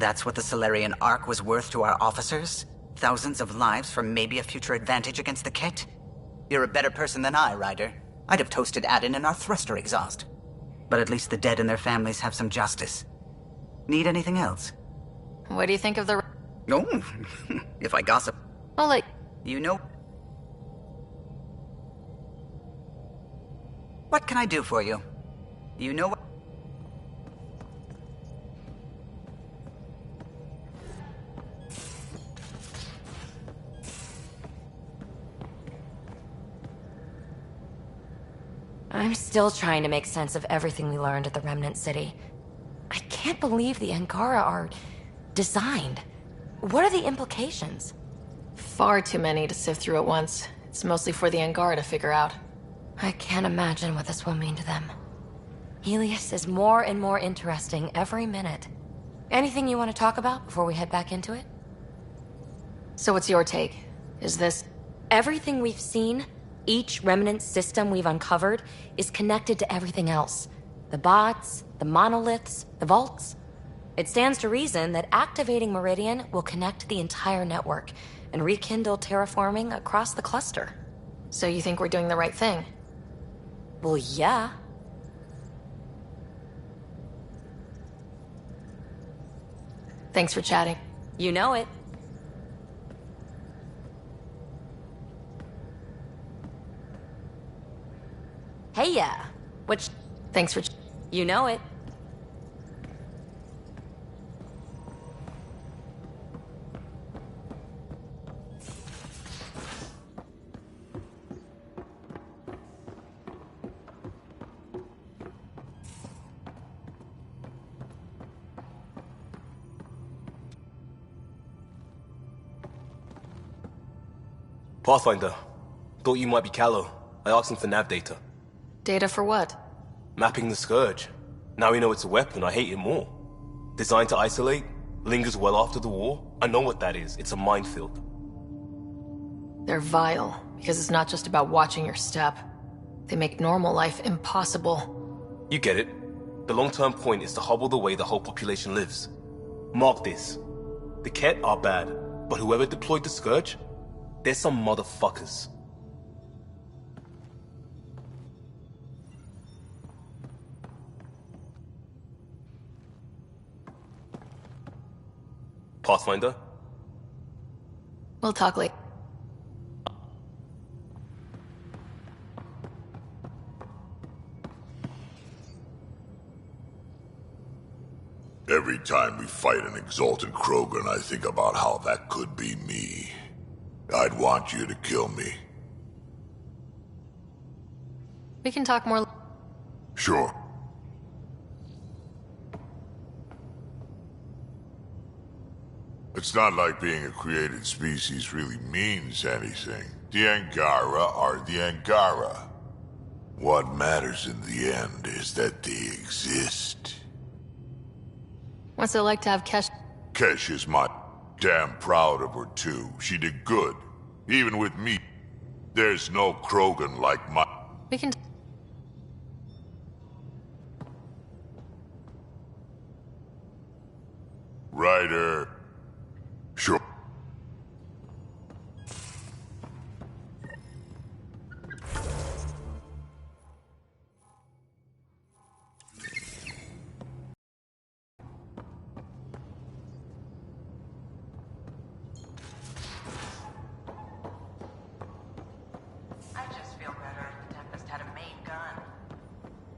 That's what the Solarian Ark was worth to our officers? Thousands of lives for maybe a future advantage against the Ket? You're a better person than I, Ryder. I'd have toasted Adin in our thruster exhaust. But at least the dead and their families have some justice. Need anything else? What do you think of the... No, if I gossip... Well, like... You know... What can I do for you? You know what... I'm still trying to make sense of everything we learned at the Remnant City. I can't believe the Angara are designed. What are the implications? Far too many to sift through at once. It's mostly for the Angara to figure out. I can't imagine what this will mean to them. Helios is more and more interesting every minute. Anything you want to talk about before we head back into it? So what's your take? Is this... Everything we've seen, each Remnant system we've uncovered, is connected to everything else. The bots, the monoliths, the vaults. It stands to reason that activating Meridian will connect the entire network and rekindle terraforming across the cluster. So you think we're doing the right thing? Well, yeah. Thanks for chatting. You know it. Hey, yeah. Which... Thanks for... You know it. Pathfinder. Thought you might be Callow. I asked him for nav data. Data for what? Mapping the Scourge. Now we know it's a weapon, I hate it more. Designed to isolate, lingers well after the war. I know what that is. It's a minefield. They're vile, because it's not just about watching your step. They make normal life impossible. You get it. The long-term point is to hobble the way the whole population lives. Mark this. The Ket are bad, but whoever deployed the Scourge, they're some motherfuckers. Pathfinder? We'll talk later. Every time we fight an Exalted Krogan, I think about how that could be me. I'd want you to kill me. We can talk more... Sure. It's not like being a created species really means anything. The Angara are the Angara. What matters in the end is that they exist. What's it like to have Kesh... Kesh is my... damn proud of her too. She did good. Even with me. There's no Krogan like my... We can... Ryder. Sure.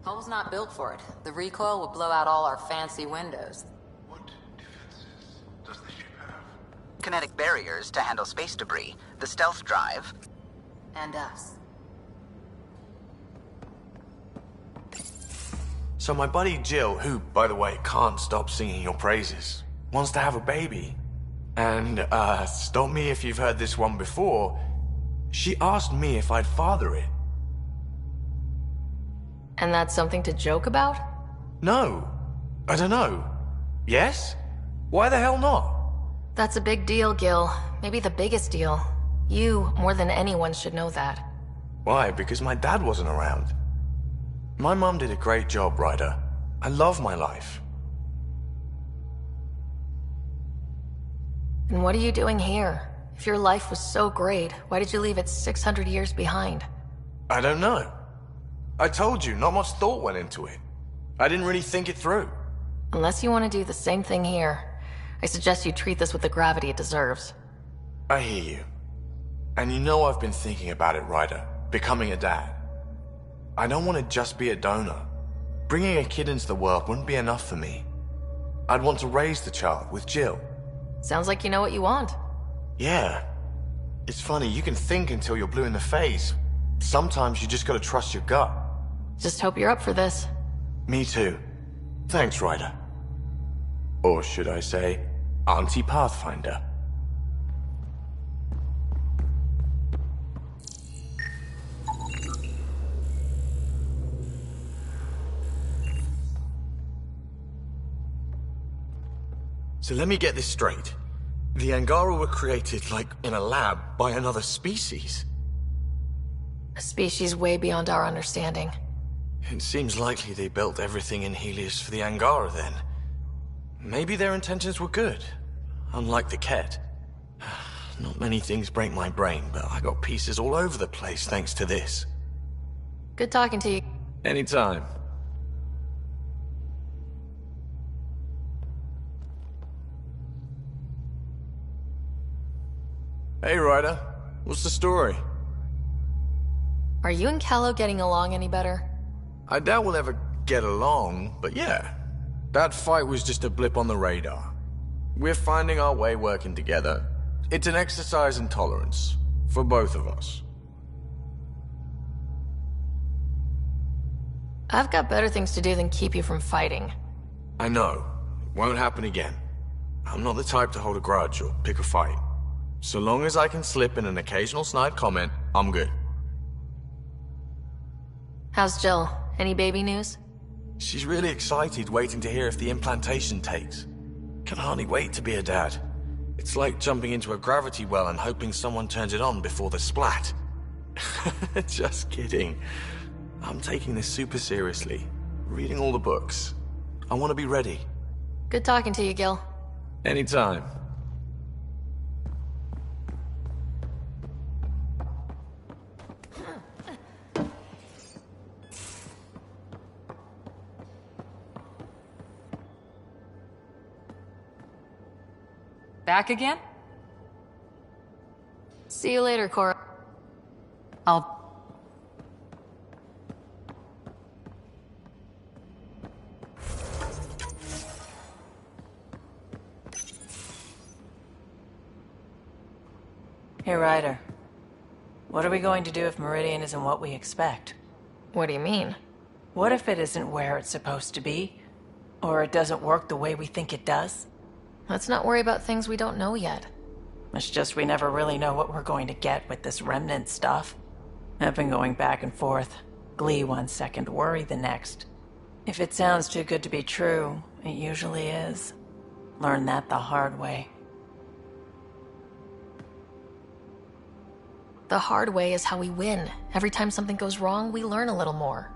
Hull's not built for it. The recoil will blow out all our fancy windows. What defenses does the ship have? Kinetic barriers to handle space debris, the stealth drive, And us. So my buddy Jill, who, by the way, can't stop singing your praises, wants to have a baby. And, stop me if you've heard this one before, she asked me if I'd father it. And that's something to joke about? No. I don't know. Yes? Why the hell not? That's a big deal, Gil. Maybe the biggest deal. You, more than anyone, should know that. Why? Because my dad wasn't around. My mum did a great job, Ryder. I love my life. And what are you doing here? If your life was so great, why did you leave it 600 years behind? I don't know. I told you, not much thought went into it. I didn't really think it through. Unless you want to do the same thing here, I suggest you treat this with the gravity it deserves. I hear you. And you know I've been thinking about it, Ryder. Becoming a dad. I don't want to just be a donor. Bringing a kid into the world wouldn't be enough for me. I'd want to raise the child with Jill. Sounds like you know what you want. Yeah. It's funny, you can think until you're blue in the face. Sometimes you just gotta trust your gut. Just hope you're up for this. Me too. Thanks, Ryder. Or should I say, Auntie Pathfinder. So let me get this straight. The Angara were created, like, in a lab by another species. A species way beyond our understanding. It seems likely they built everything in Helios for the Angara, then. Maybe their intentions were good, unlike the Ket. Not many things break my brain, but I got pieces all over the place thanks to this. Good talking to you. Anytime. Hey, Ryder. What's the story? Are you and Callow getting along any better? I doubt we'll ever get along, but yeah. That fight was just a blip on the radar. We're finding our way working together. It's an exercise in tolerance. For both of us. I've got better things to do than keep you from fighting. I know. It won't happen again. I'm not the type to hold a grudge or pick a fight. So long as I can slip in an occasional snide comment, I'm good. How's Jill? Any baby news? She's really excited, waiting to hear if the implantation takes. Can hardly wait to be a dad. It's like jumping into a gravity well and hoping someone turns it on before the splat. Just kidding. I'm taking this super seriously. Reading all the books. I want to be ready. Good talking to you, Gil. Anytime. Back again? See you later, Cora. Hey, Ryder. What are we going to do if Meridian isn't what we expect? What do you mean? What if it isn't where it's supposed to be? Or it doesn't work the way we think it does? Let's not worry about things we don't know yet. It's just we never really know what we're going to get with this remnant stuff. I've been going back and forth. Glee 1 second, worry the next. If it sounds too good to be true, it usually is. Learn that the hard way. The hard way is how we win. Every time something goes wrong, we learn a little more.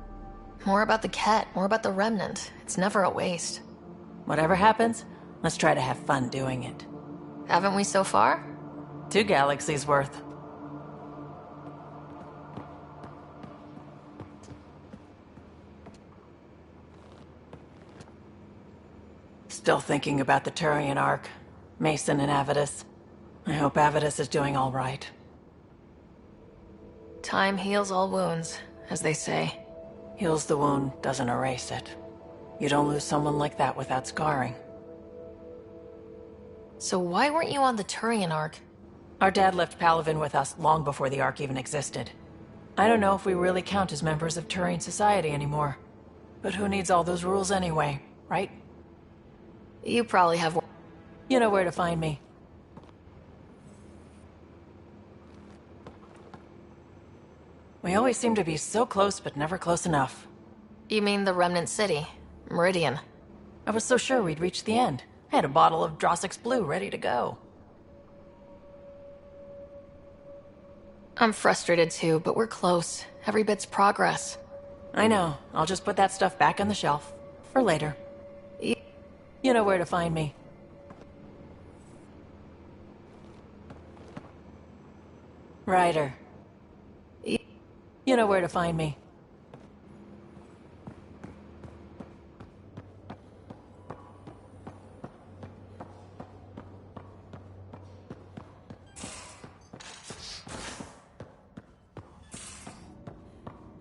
More about the Ket, more about the remnant. It's never a waste. Whatever happens, let's try to have fun doing it. Haven't we so far? 2 galaxies worth. Still thinking about the Turian Ark. Mason and Avidus. I hope Avidus is doing all right. Time heals all wounds, as they say. Heals the wound, doesn't erase it. You don't lose someone like that without scarring. So why weren't you on the Turian Ark? Our dad left Palaven with us long before the Ark even existed. I don't know if we really count as members of Turian society anymore. But who needs all those rules anyway, right? You probably have... You know where to find me. We always seem to be so close, but never close enough. You mean the Remnant City, Meridian? I was so sure we'd reach the end. I had a bottle of Drossix Blue ready to go. I'm frustrated too, but we're close. Every bit's progress. I know. I'll just put that stuff back on the shelf. For later. You know where to find me. Ryder. You know where to find me.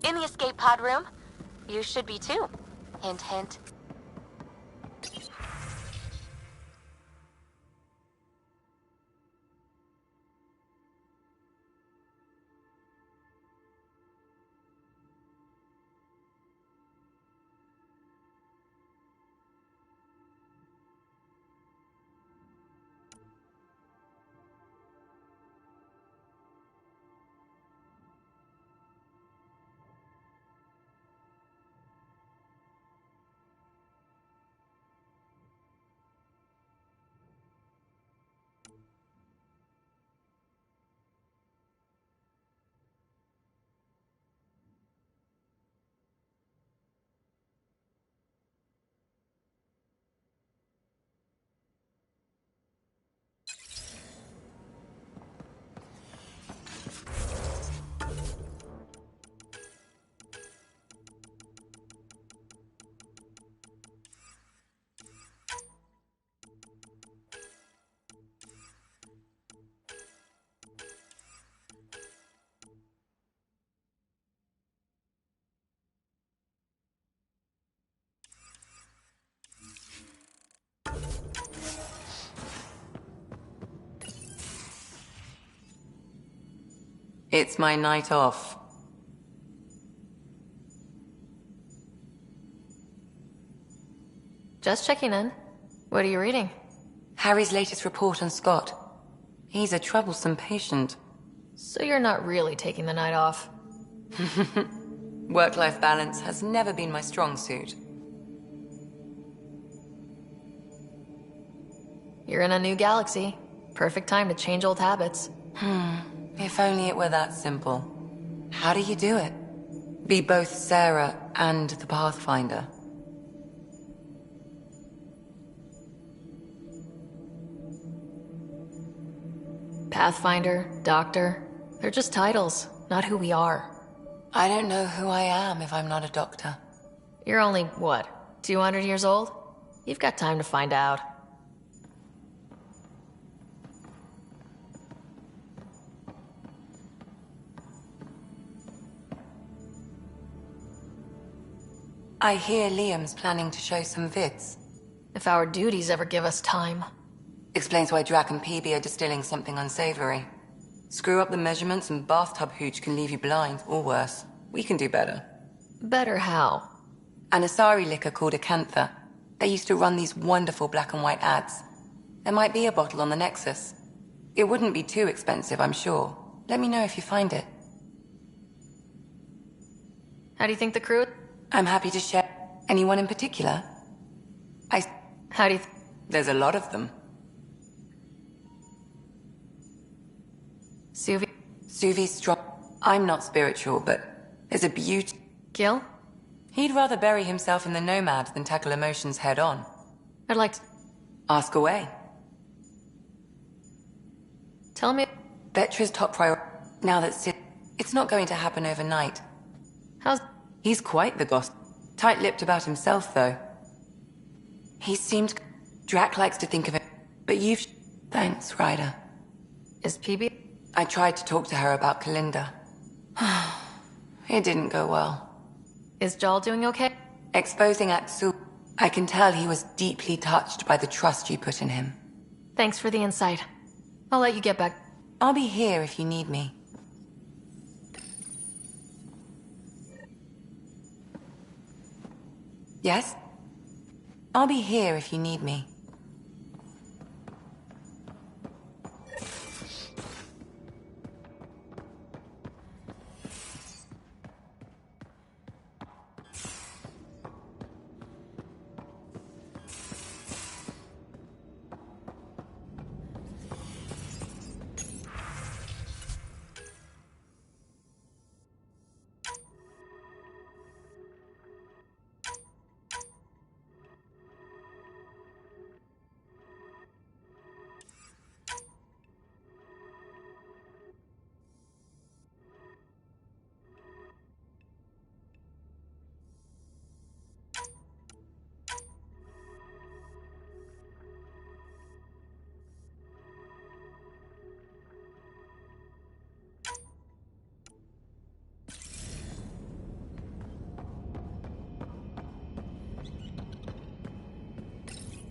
In the escape pod room. You should be too. Hint, hint. It's my night off. Just checking in. What are you reading? Harry's latest report on Scott. He's a troublesome patient. So you're not really taking the night off? Work-life balance has never been my strong suit. You're in a new galaxy. Perfect time to change old habits. If only it were that simple. How do you do it? Be both Sarah and the Pathfinder. Pathfinder, Doctor, they're just titles, not who we are. I don't know who I am if I'm not a doctor. You're only, what, 200 years old? You've got time to find out. I hear Liam's planning to show some vids. If our duties ever give us time. Explains why Drac and PB are distilling something unsavory. Screw up the measurements and bathtub hooch can leave you blind, or worse. We can do better. Better how? An Asari liquor called Acantha. They used to run these wonderful black and white ads. There might be a bottle on the Nexus. It wouldn't be too expensive, I'm sure. Let me know if you find it. How do you think the crew... I'm happy to share. Anyone in particular? How do you... There's a lot of them. Suvi's strong. I'm not spiritual, but there's a beauty. Gil? He'd rather bury himself in the Nomad than tackle emotions head on. I'd like to... Ask away. Tell me... Vetra's top priority. Now that it's not going to happen overnight. How's... He's quite the gossip. Tight-lipped about himself, though. He seemed... Drac likes to think of it, but you've... Thanks, Ryder. Is PB... I tried to talk to her about Kalinda. It didn't go well. Is Jal doing okay? Exposing Aksu, I can tell he was deeply touched by the trust you put in him. Thanks for the insight. I'll let you get back. I'll be here if you need me. Yes? I'll be here if you need me.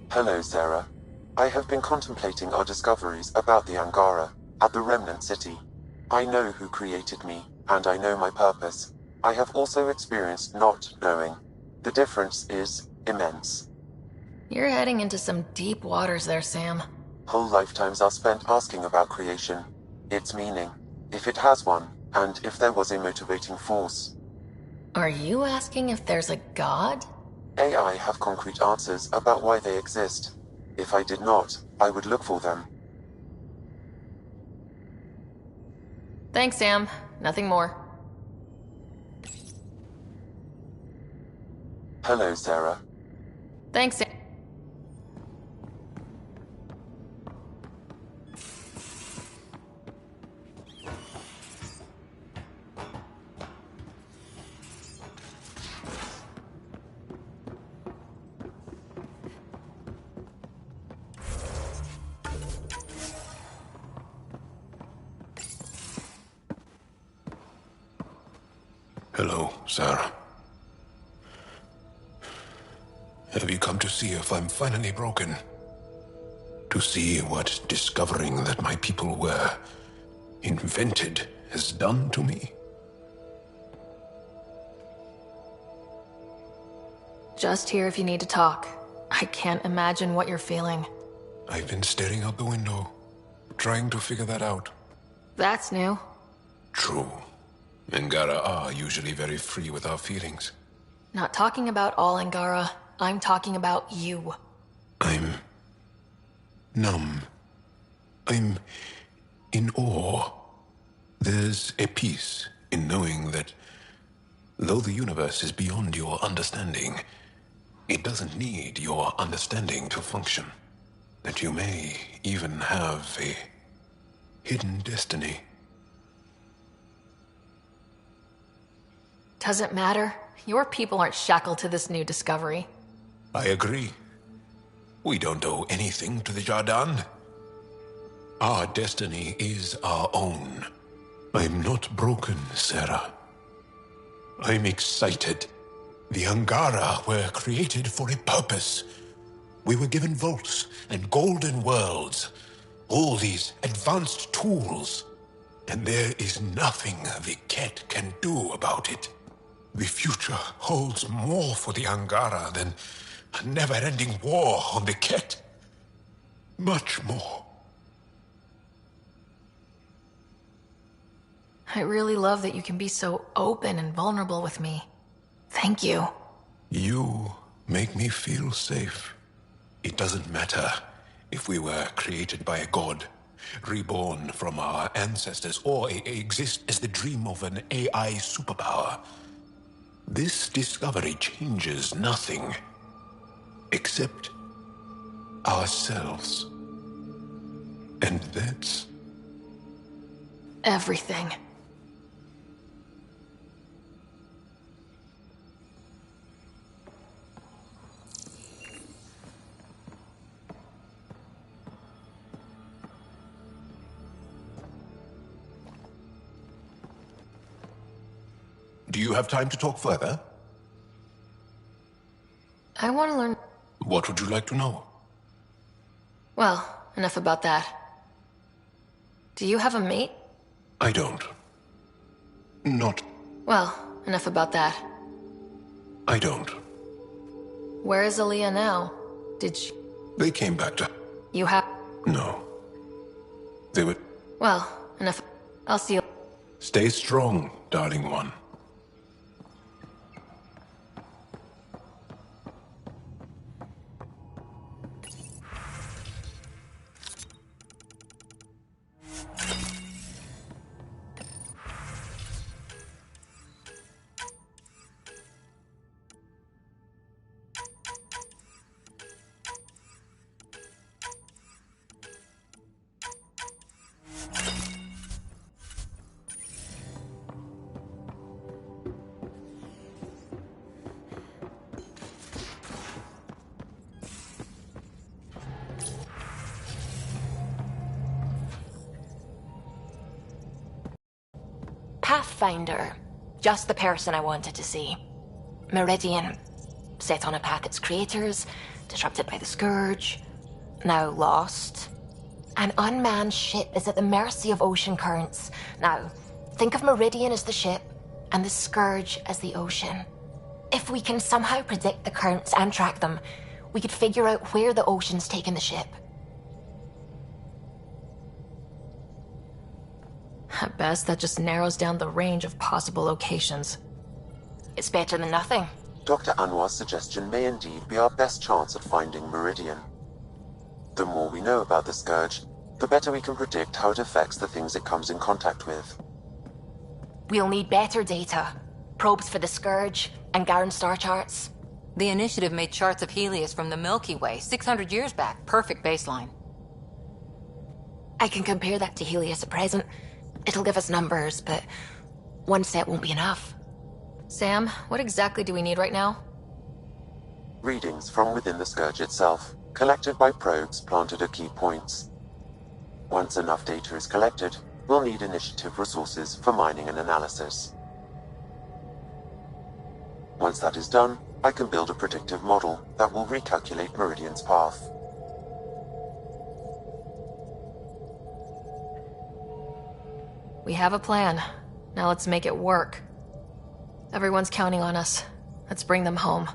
Hello, Sarah. I have been contemplating our discoveries about the Angara at the Remnant City. I know who created me, and I know my purpose. I have also experienced not knowing. The difference is immense. You're heading into some deep waters there, Sam. Whole lifetimes are spent asking about creation, its meaning, if it has one, and if there was a motivating force. Are you asking if there's a god? AI have concrete answers about why they exist. If I did not, I would look for them. Thanks, Sam. Nothing more. Hello, Sarah. Thanks, Sam. Hello, Sarah. Have you come to see if I'm finally broken? To see what discovering that my people were invented has done to me? Just here if you need to talk. I can't imagine what you're feeling. I've been staring out the window, trying to figure that out. That's new. True. Angara are usually very free with our feelings. Not talking about all Angara. I'm talking about you. I'm numb. I'm in awe. There's a peace in knowing that though the universe is beyond your understanding, it doesn't need your understanding to function. That you may even have a hidden destiny. Doesn't matter. Your people aren't shackled to this new discovery. I agree. We don't owe anything to the Jardin. Our destiny is our own. I'm not broken, Sarah. I'm excited. The Angara were created for a purpose. We were given vaults and golden worlds. All these advanced tools. And there is nothing the Ket can do about it. The future holds more for the Angara than a never-ending war on the Ket. Much more. I really love that you can be so open and vulnerable with me. Thank you. You make me feel safe. It doesn't matter if we were created by a god, reborn from our ancestors, or exist as the dream of an AI superpower. This discovery changes nothing except ourselves. And that's everything. Do you have time to talk further? I want to learn. What would you like to know? Well, enough about that. Do you have a mate? I don't. Not. Well, enough about that. I don't. Where is Aaliyah now? Did she... They came back to... You have... No. They were... Well, enough. I'll see you... Stay strong, darling one. Pathfinder. Just the person I wanted to see. Meridian. Set on a path its creators disrupted by the Scourge, now lost. An unmanned ship is at the mercy of ocean currents. Now, think of Meridian as the ship and the Scourge as the ocean. If we can somehow predict the currents and track them, we could figure out where the ocean's taken the ship. At best, that just narrows down the range of possible locations. It's better than nothing. Dr. Anwar's suggestion may indeed be our best chance at finding Meridian. The more we know about the Scourge, the better we can predict how it affects the things it comes in contact with. We'll need better data. Probes for the Scourge and Garen star charts. The Initiative made charts of Helios from the Milky Way 600 years back. Perfect baseline. I can compare that to Helios at present. It'll give us numbers, but one set won't be enough. Sam, what exactly do we need right now? Readings from within the Scourge itself, collected by probes planted at key points. Once enough data is collected, we'll need Initiative resources for mining and analysis. Once that is done, I can build a predictive model that will recalculate Meridian's path. We have a plan. Now let's make it work. Everyone's counting on us. Let's bring them home.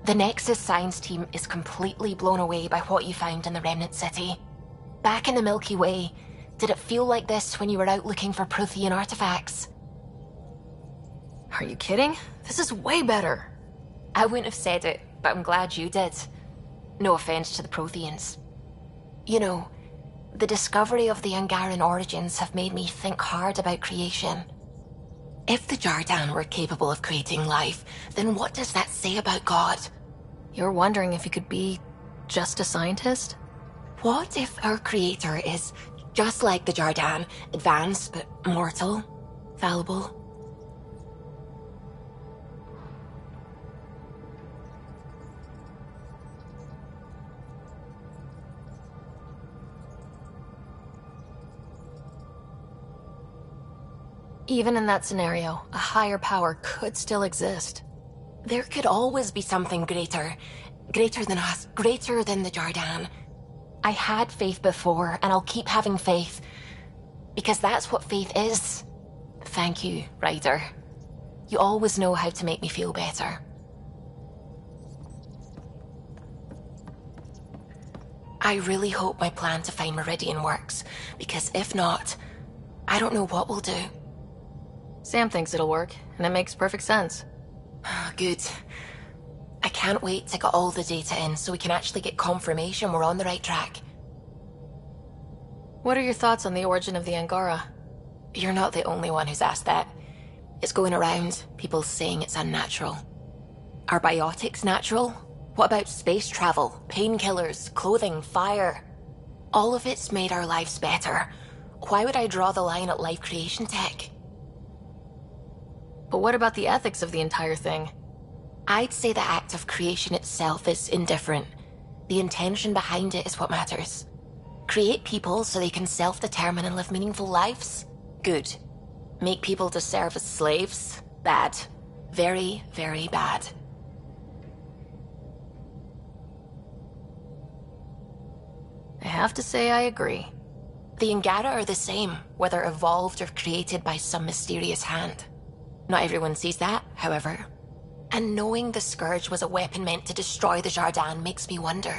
The Nexus science team is completely blown away by what you found in the Remnant City. Back in the Milky Way, did it feel like this when you were out looking for Prothean artifacts? Are you kidding? This is way better. I wouldn't have said it, but I'm glad you did. No offense to the Protheans. You know, the discovery of the Angaran origins have made me think hard about creation. If the Jardan were capable of creating life, then what does that say about God? You're wondering if he could be just a scientist? What if our creator is just like the Jardan, advanced but mortal, fallible? Even in that scenario, a higher power could still exist. There could always be something greater. Greater than us, greater than the Jardan. I had faith before, and I'll keep having faith. Because that's what faith is. Thank you, Ryder. You always know how to make me feel better. I really hope my plan to find Meridian works, because if not, I don't know what we'll do. Sam thinks it'll work, and it makes perfect sense. Good. I can't wait to get all the data in so we can actually get confirmation we're on the right track. What are your thoughts on the origin of the Angara? You're not the only one who's asked that. It's going around, people saying it's unnatural. Are biotics natural? What about space travel, painkillers, clothing, fire? All of it's made our lives better. Why would I draw the line at life creation tech? But what about the ethics of the entire thing? I'd say the act of creation itself is indifferent. The intention behind it is what matters. Create people so they can self-determine and live meaningful lives? Good. Make people to serve as slaves? Bad. Very, very bad. I have to say I agree. The Angara are the same, whether evolved or created by some mysterious hand. Not everyone sees that, however. And knowing the Scourge was a weapon meant to destroy the Jardan makes me wonder.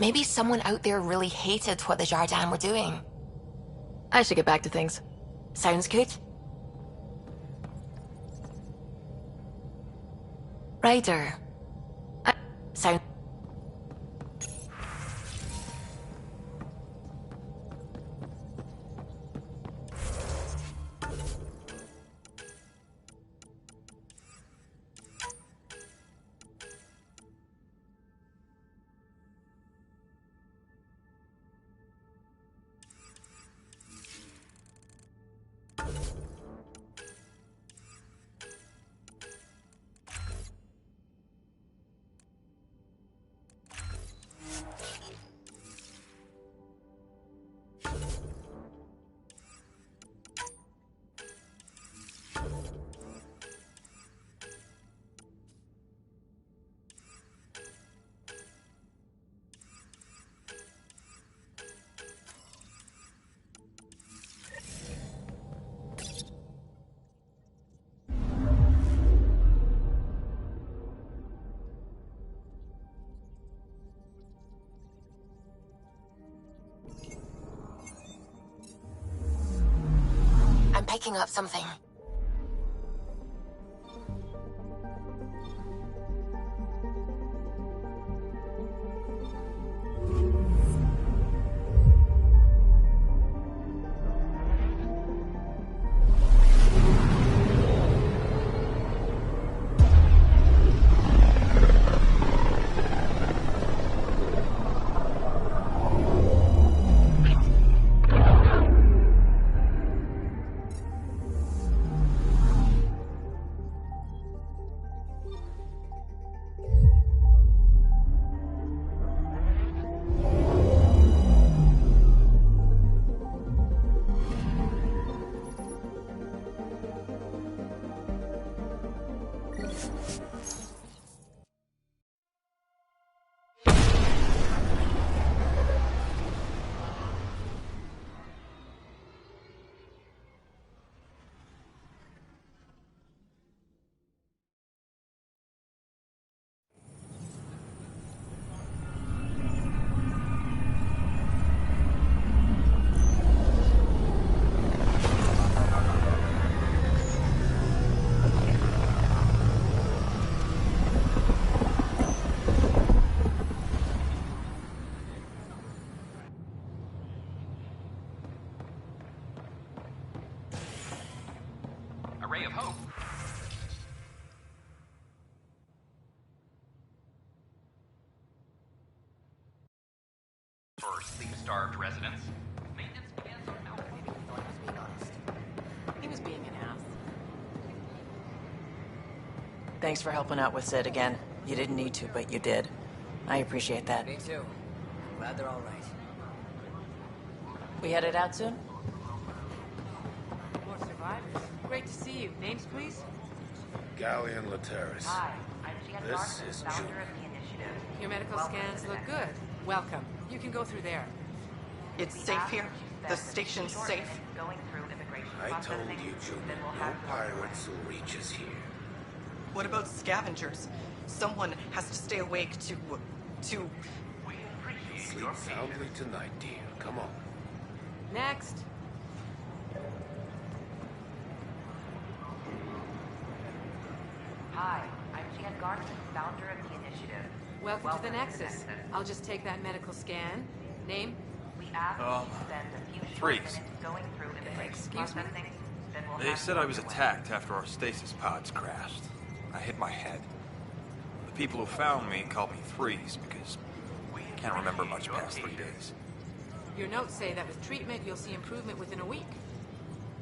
Maybe someone out there really hated what the Jardan were doing. I should get back to things. Sounds good. Ryder. Sound. I'm picking up something. Ray of hope. For sleep-starved residents, maintenance begins on Alpha. Maybe he thought he was being honest. He was being an ass. Thanks for helping out with Sid again. You didn't need to, but you did. I appreciate that. Me too. Glad they're all right. We headed out soon? More survivors. Great to see you. Names, please? Galleon Laterras. Hi, I'm Jan This is founder June. of the initiative. Your medical scans look good. Welcome. You can go through there. It's safe here. The station's safe. Going through immigration I told processing, you, June, then we'll no have pirates will reach us here. What about scavengers? Someone has to stay awake to... Sleep soundly tonight, dear. Come on. Next. Hi, I'm Jan Garson, founder of the initiative. Welcome to the Nexus. I'll just take that medical scan. Name? We asked you to spend a few short Freeze. minutes going through immigration Excuse me? processing, then we'll They have said you I was on your way. attacked after our stasis pods crashed. I hit my head. The people who found me called me Threes because I can't remember much past 3 days. Your notes say that with treatment, you'll see improvement within a week.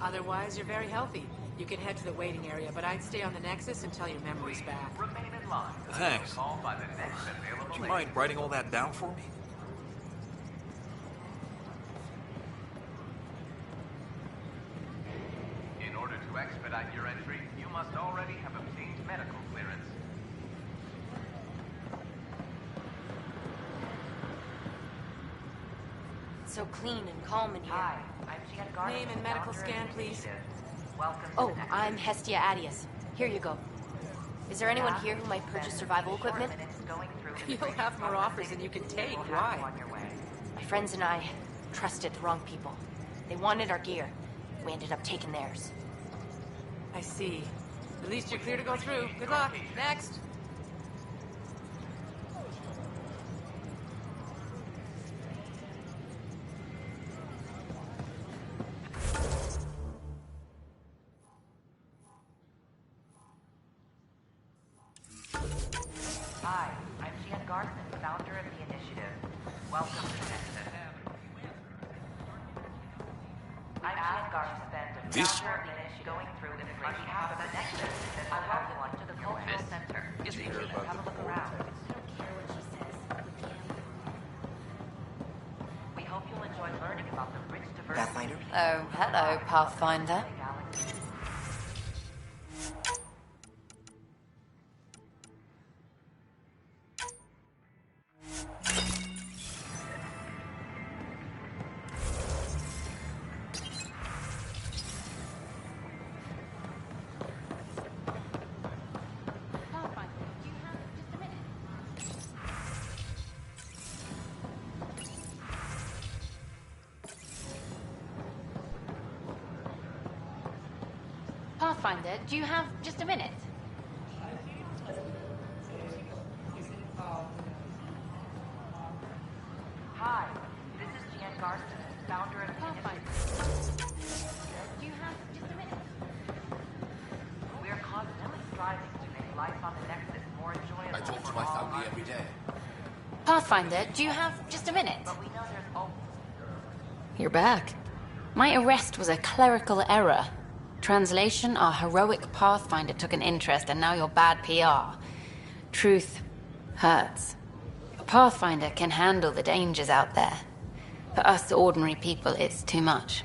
Otherwise, you're very healthy. You can head to the waiting area, but I'd stay on the Nexus until your memory's back. Thanks. Would you mind writing all that down for me? In order to expedite your entry, you must already have obtained medical clearance. It's so clean and calm in here. Hi, I'm Jan Garson. Name and medical founder of scan, the please. initiative. Welcome to Oh, the Nexus. I'm Hestia Adius. Here you go. Is there anyone here who might purchase survival equipment? You'll have more offers than you can take. Why? My friends and I trusted the wrong people. They wanted our gear. We ended up taking theirs. I see. At least you're clear to go through. Good luck. Next. This going through in the on behalf of the Nexus, I welcome you to the Cultural Center. is here about Have a look around. We hope you'll enjoy learning about the rich diversity. Pathfinder? Oh, hello, Pathfinder. Pathfinder, do you have just a minute? Hi, this is Jan Garson, founder of Pathfinder. Do you have just a minute? We are constantly striving to make life on the Nexus more enjoyable. I talk to my family every day. Pathfinder, do you have just a minute? But we know there's always... You're back. My arrest was a clerical error. Translation, our heroic Pathfinder took an interest and now you're bad PR. Truth hurts. A Pathfinder can handle the dangers out there. For us ordinary people, it's too much.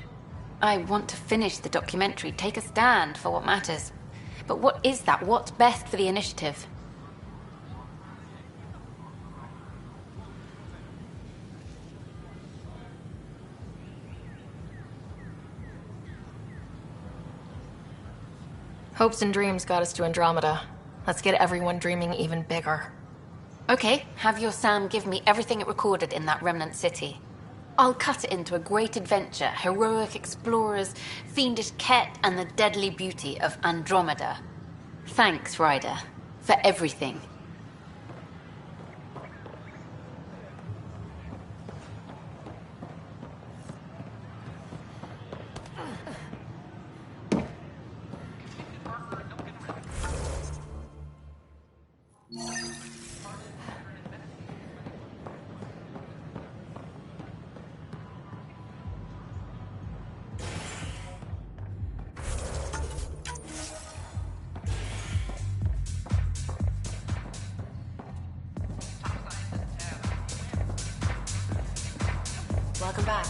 I want to finish the documentary, take a stand for what matters. But what is that? What's best for the initiative? Hopes and dreams got us to Andromeda. Let's get everyone dreaming even bigger. Okay, have your Sam give me everything it recorded in that remnant city. I'll cut it into a great adventure, heroic explorers, fiendish Ket, and the deadly beauty of Andromeda. Thanks, Ryder, for everything. Welcome back.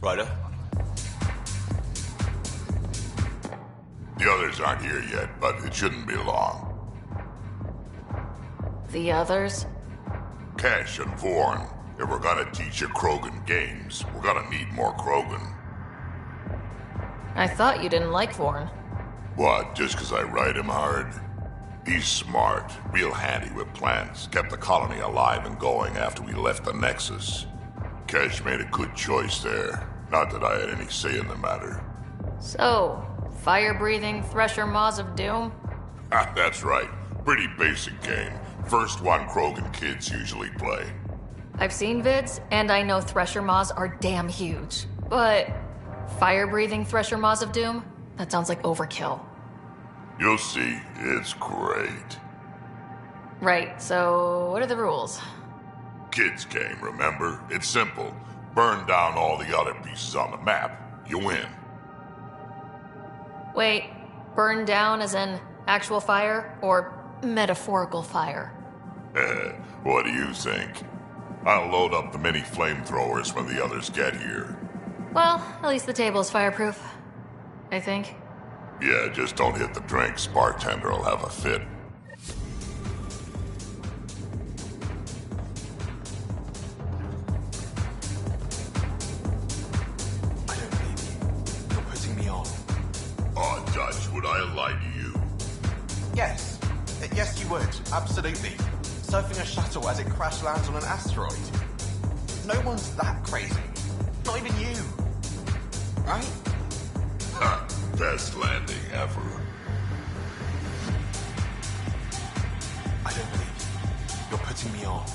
Ryder? The others aren't here yet, but it shouldn't be long. The others? Cash and Vorn. If we're gonna teach you Krogan games, we're gonna need more Krogan. I thought you didn't like Vorn. What, just 'cause I ride him hard? He's smart, real handy with plans, kept the colony alive and going after we left the Nexus. Cash made a good choice there. Not that I had any say in the matter. So, fire-breathing Thresher Maws of Doom? Ah, that's right. Pretty basic game. First one Krogan kids usually play. I've seen vids, and I know Thresher Maws are damn huge. But fire-breathing Thresher Maws of Doom? That sounds like overkill. You'll see, it's great. Right, so what are the rules? Kids game, remember? It's simple. Burn down all the other pieces on the map. You win. Wait, burn down as in actual fire, or metaphorical fire? What do you think? I'll load up the mini flamethrowers when the others get here. Well, at least the table is fireproof. I think. Yeah, just don't hit the drinks. Bartender will have a fit. I don't believe you. You're putting me on. Oh, Dutch, would I lie to you? Yes. Yes, you would. Absolutely. Surfing a shuttle as it crash lands on an asteroid. No one's that crazy. Not even you. Right? Ha! Best landing ever. I don't believe you. You're putting me on.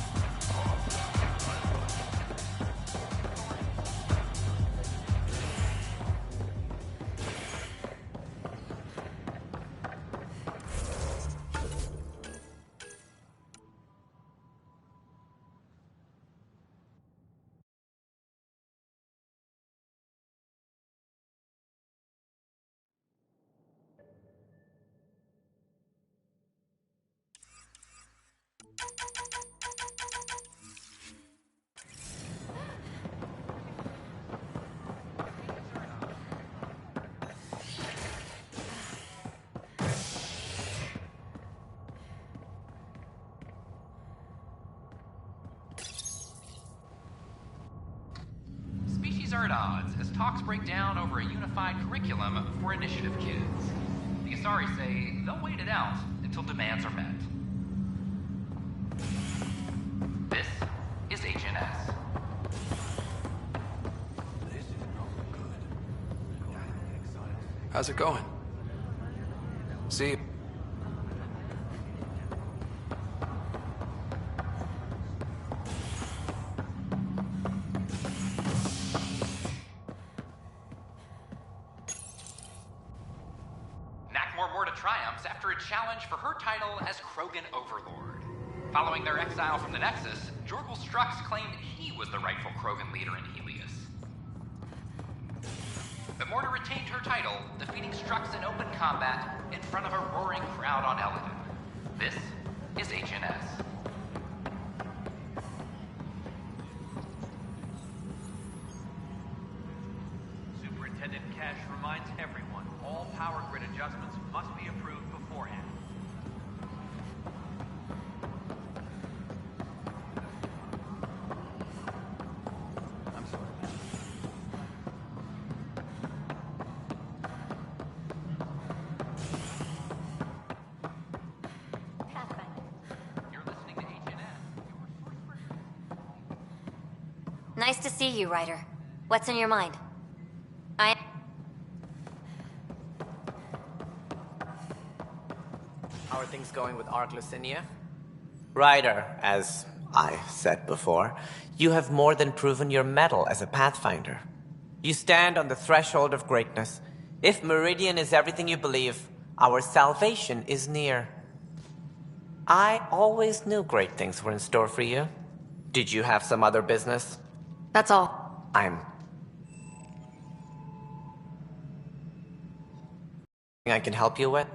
Species are at odds as talks break down over a unified curriculum for initiative kids. The Asari say they'll wait it out until demands are met. This is HNS. How's it going? See you. Triumphs after a challenge for her title as Krogan Overlord. Following their exile from the Nexus, Jorgul Strux claimed he was the rightful Krogan leader in Helios. But Morta retained her title, defeating Strux in open combat in front of a roaring crowd on Eladon. This is HNS. Superintendent Cash reminds everyone all power grid adjustments must be approved beforehand. I'm sorry. You're listening to HNS. Nice to see you, Ryder. What's in your mind? How are things going with Ark Lucinia? Ryder, as I said before, you have more than proven your mettle as a Pathfinder. You stand on the threshold of greatness. If Meridian is everything you believe, our salvation is near. I always knew great things were in store for you. Did you have some other business? That's all. I can help you with?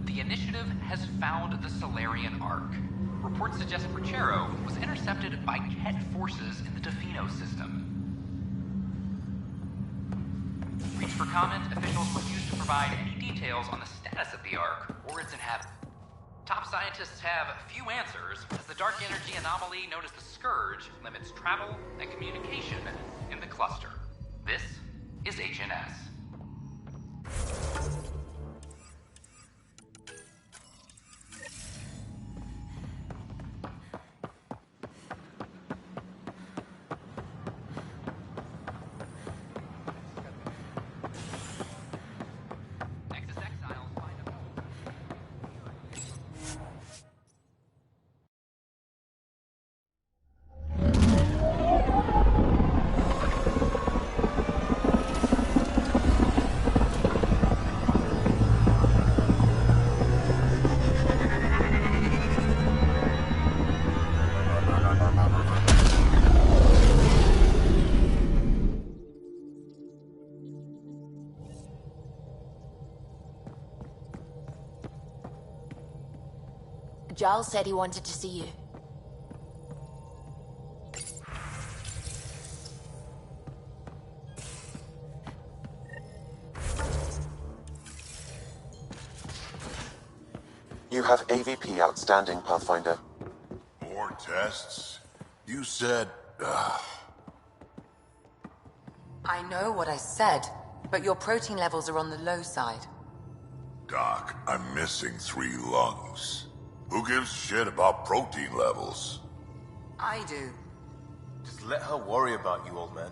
The Initiative has found the Solarian Ark. Reports suggest Perchero was intercepted by Ket forces in the Defino system. Reached for comment, officials refuse to provide any details on the status of the Ark or its inhabitants. Top scientists have few answers, as the dark energy anomaly known as the Scourge limits travel and communication in the cluster. This is HNS. Giles said he wanted to see you. You have AVP outstanding, Pathfinder. More tests? You said... I know what I said, but your protein levels are on the low side. Doc, I'm missing 3 lungs. Who gives a shit about protein levels? I do. Just let her worry about you, old man.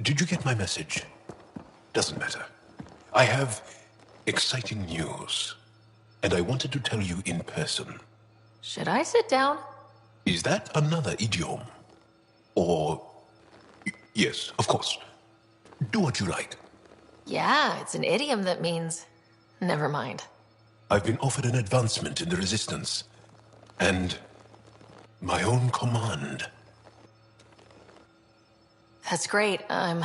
Did you get my message? Doesn't matter. I have exciting news, and I wanted to tell you in person. Should I sit down? Is that another idiom? Or... Yes, of course. Do what you like. Yeah, it's an idiom that means... Never mind. I've been offered an advancement in the Resistance, and my own command. That's great. I'm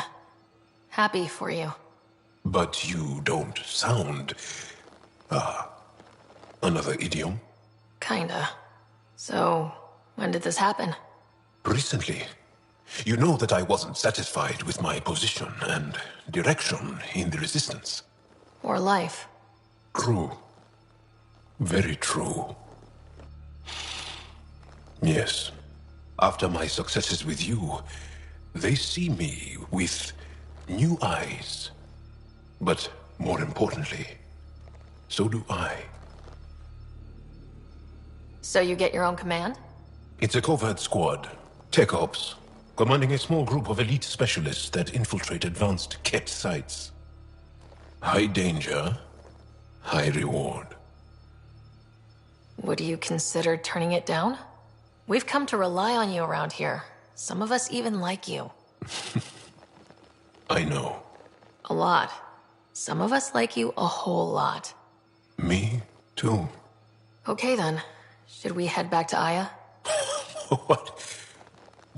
happy for you. But you don't sound... another idiom? Kinda. So, when did this happen? Recently. You know that I wasn't satisfied with my position and direction in the Resistance. Or life. True. Very true. Yes. After my successes with you, they see me with new eyes. But more importantly, so do I. So you get your own command? It's a covert squad, tech ops, commanding a small group of elite specialists that infiltrate advanced Ket sites. High danger, high reward. Would you consider turning it down? We've come to rely on you around here. Some of us even like you. I know. A lot. Some of us like you a whole lot. Me too. Okay then. Should we head back to Aya? What?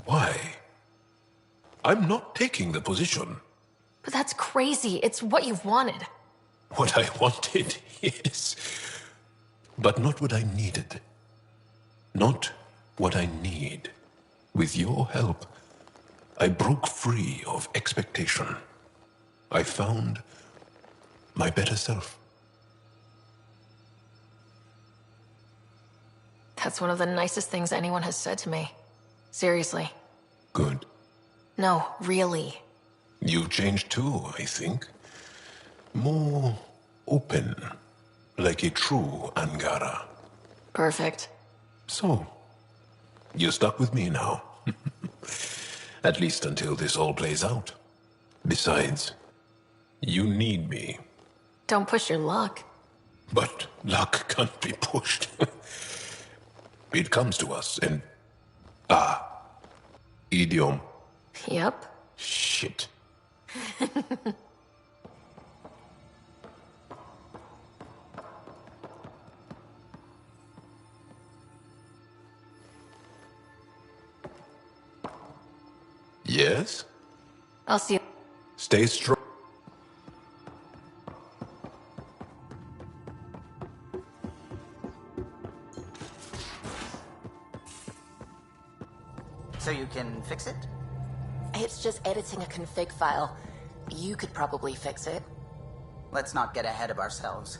Why? I'm not taking the position. But that's crazy. It's what you've wanted. What I wanted, yes. But not what I needed. Not what I need. With your help, I broke free of expectation. I found my better self. That's one of the nicest things anyone has said to me. Seriously. Good. No, really. You've changed too, I think. More open, like a true Angara. Perfect. So, you're stuck with me now. At least until this all plays out. Besides, you need me. Don't push your luck. But luck can't be pushed. It comes to us, and... idiom. Yep. Shit. Yes? I'll see you. Stay strong. So you can fix it? It's just editing a config file. You could probably fix it. Let's not get ahead of ourselves.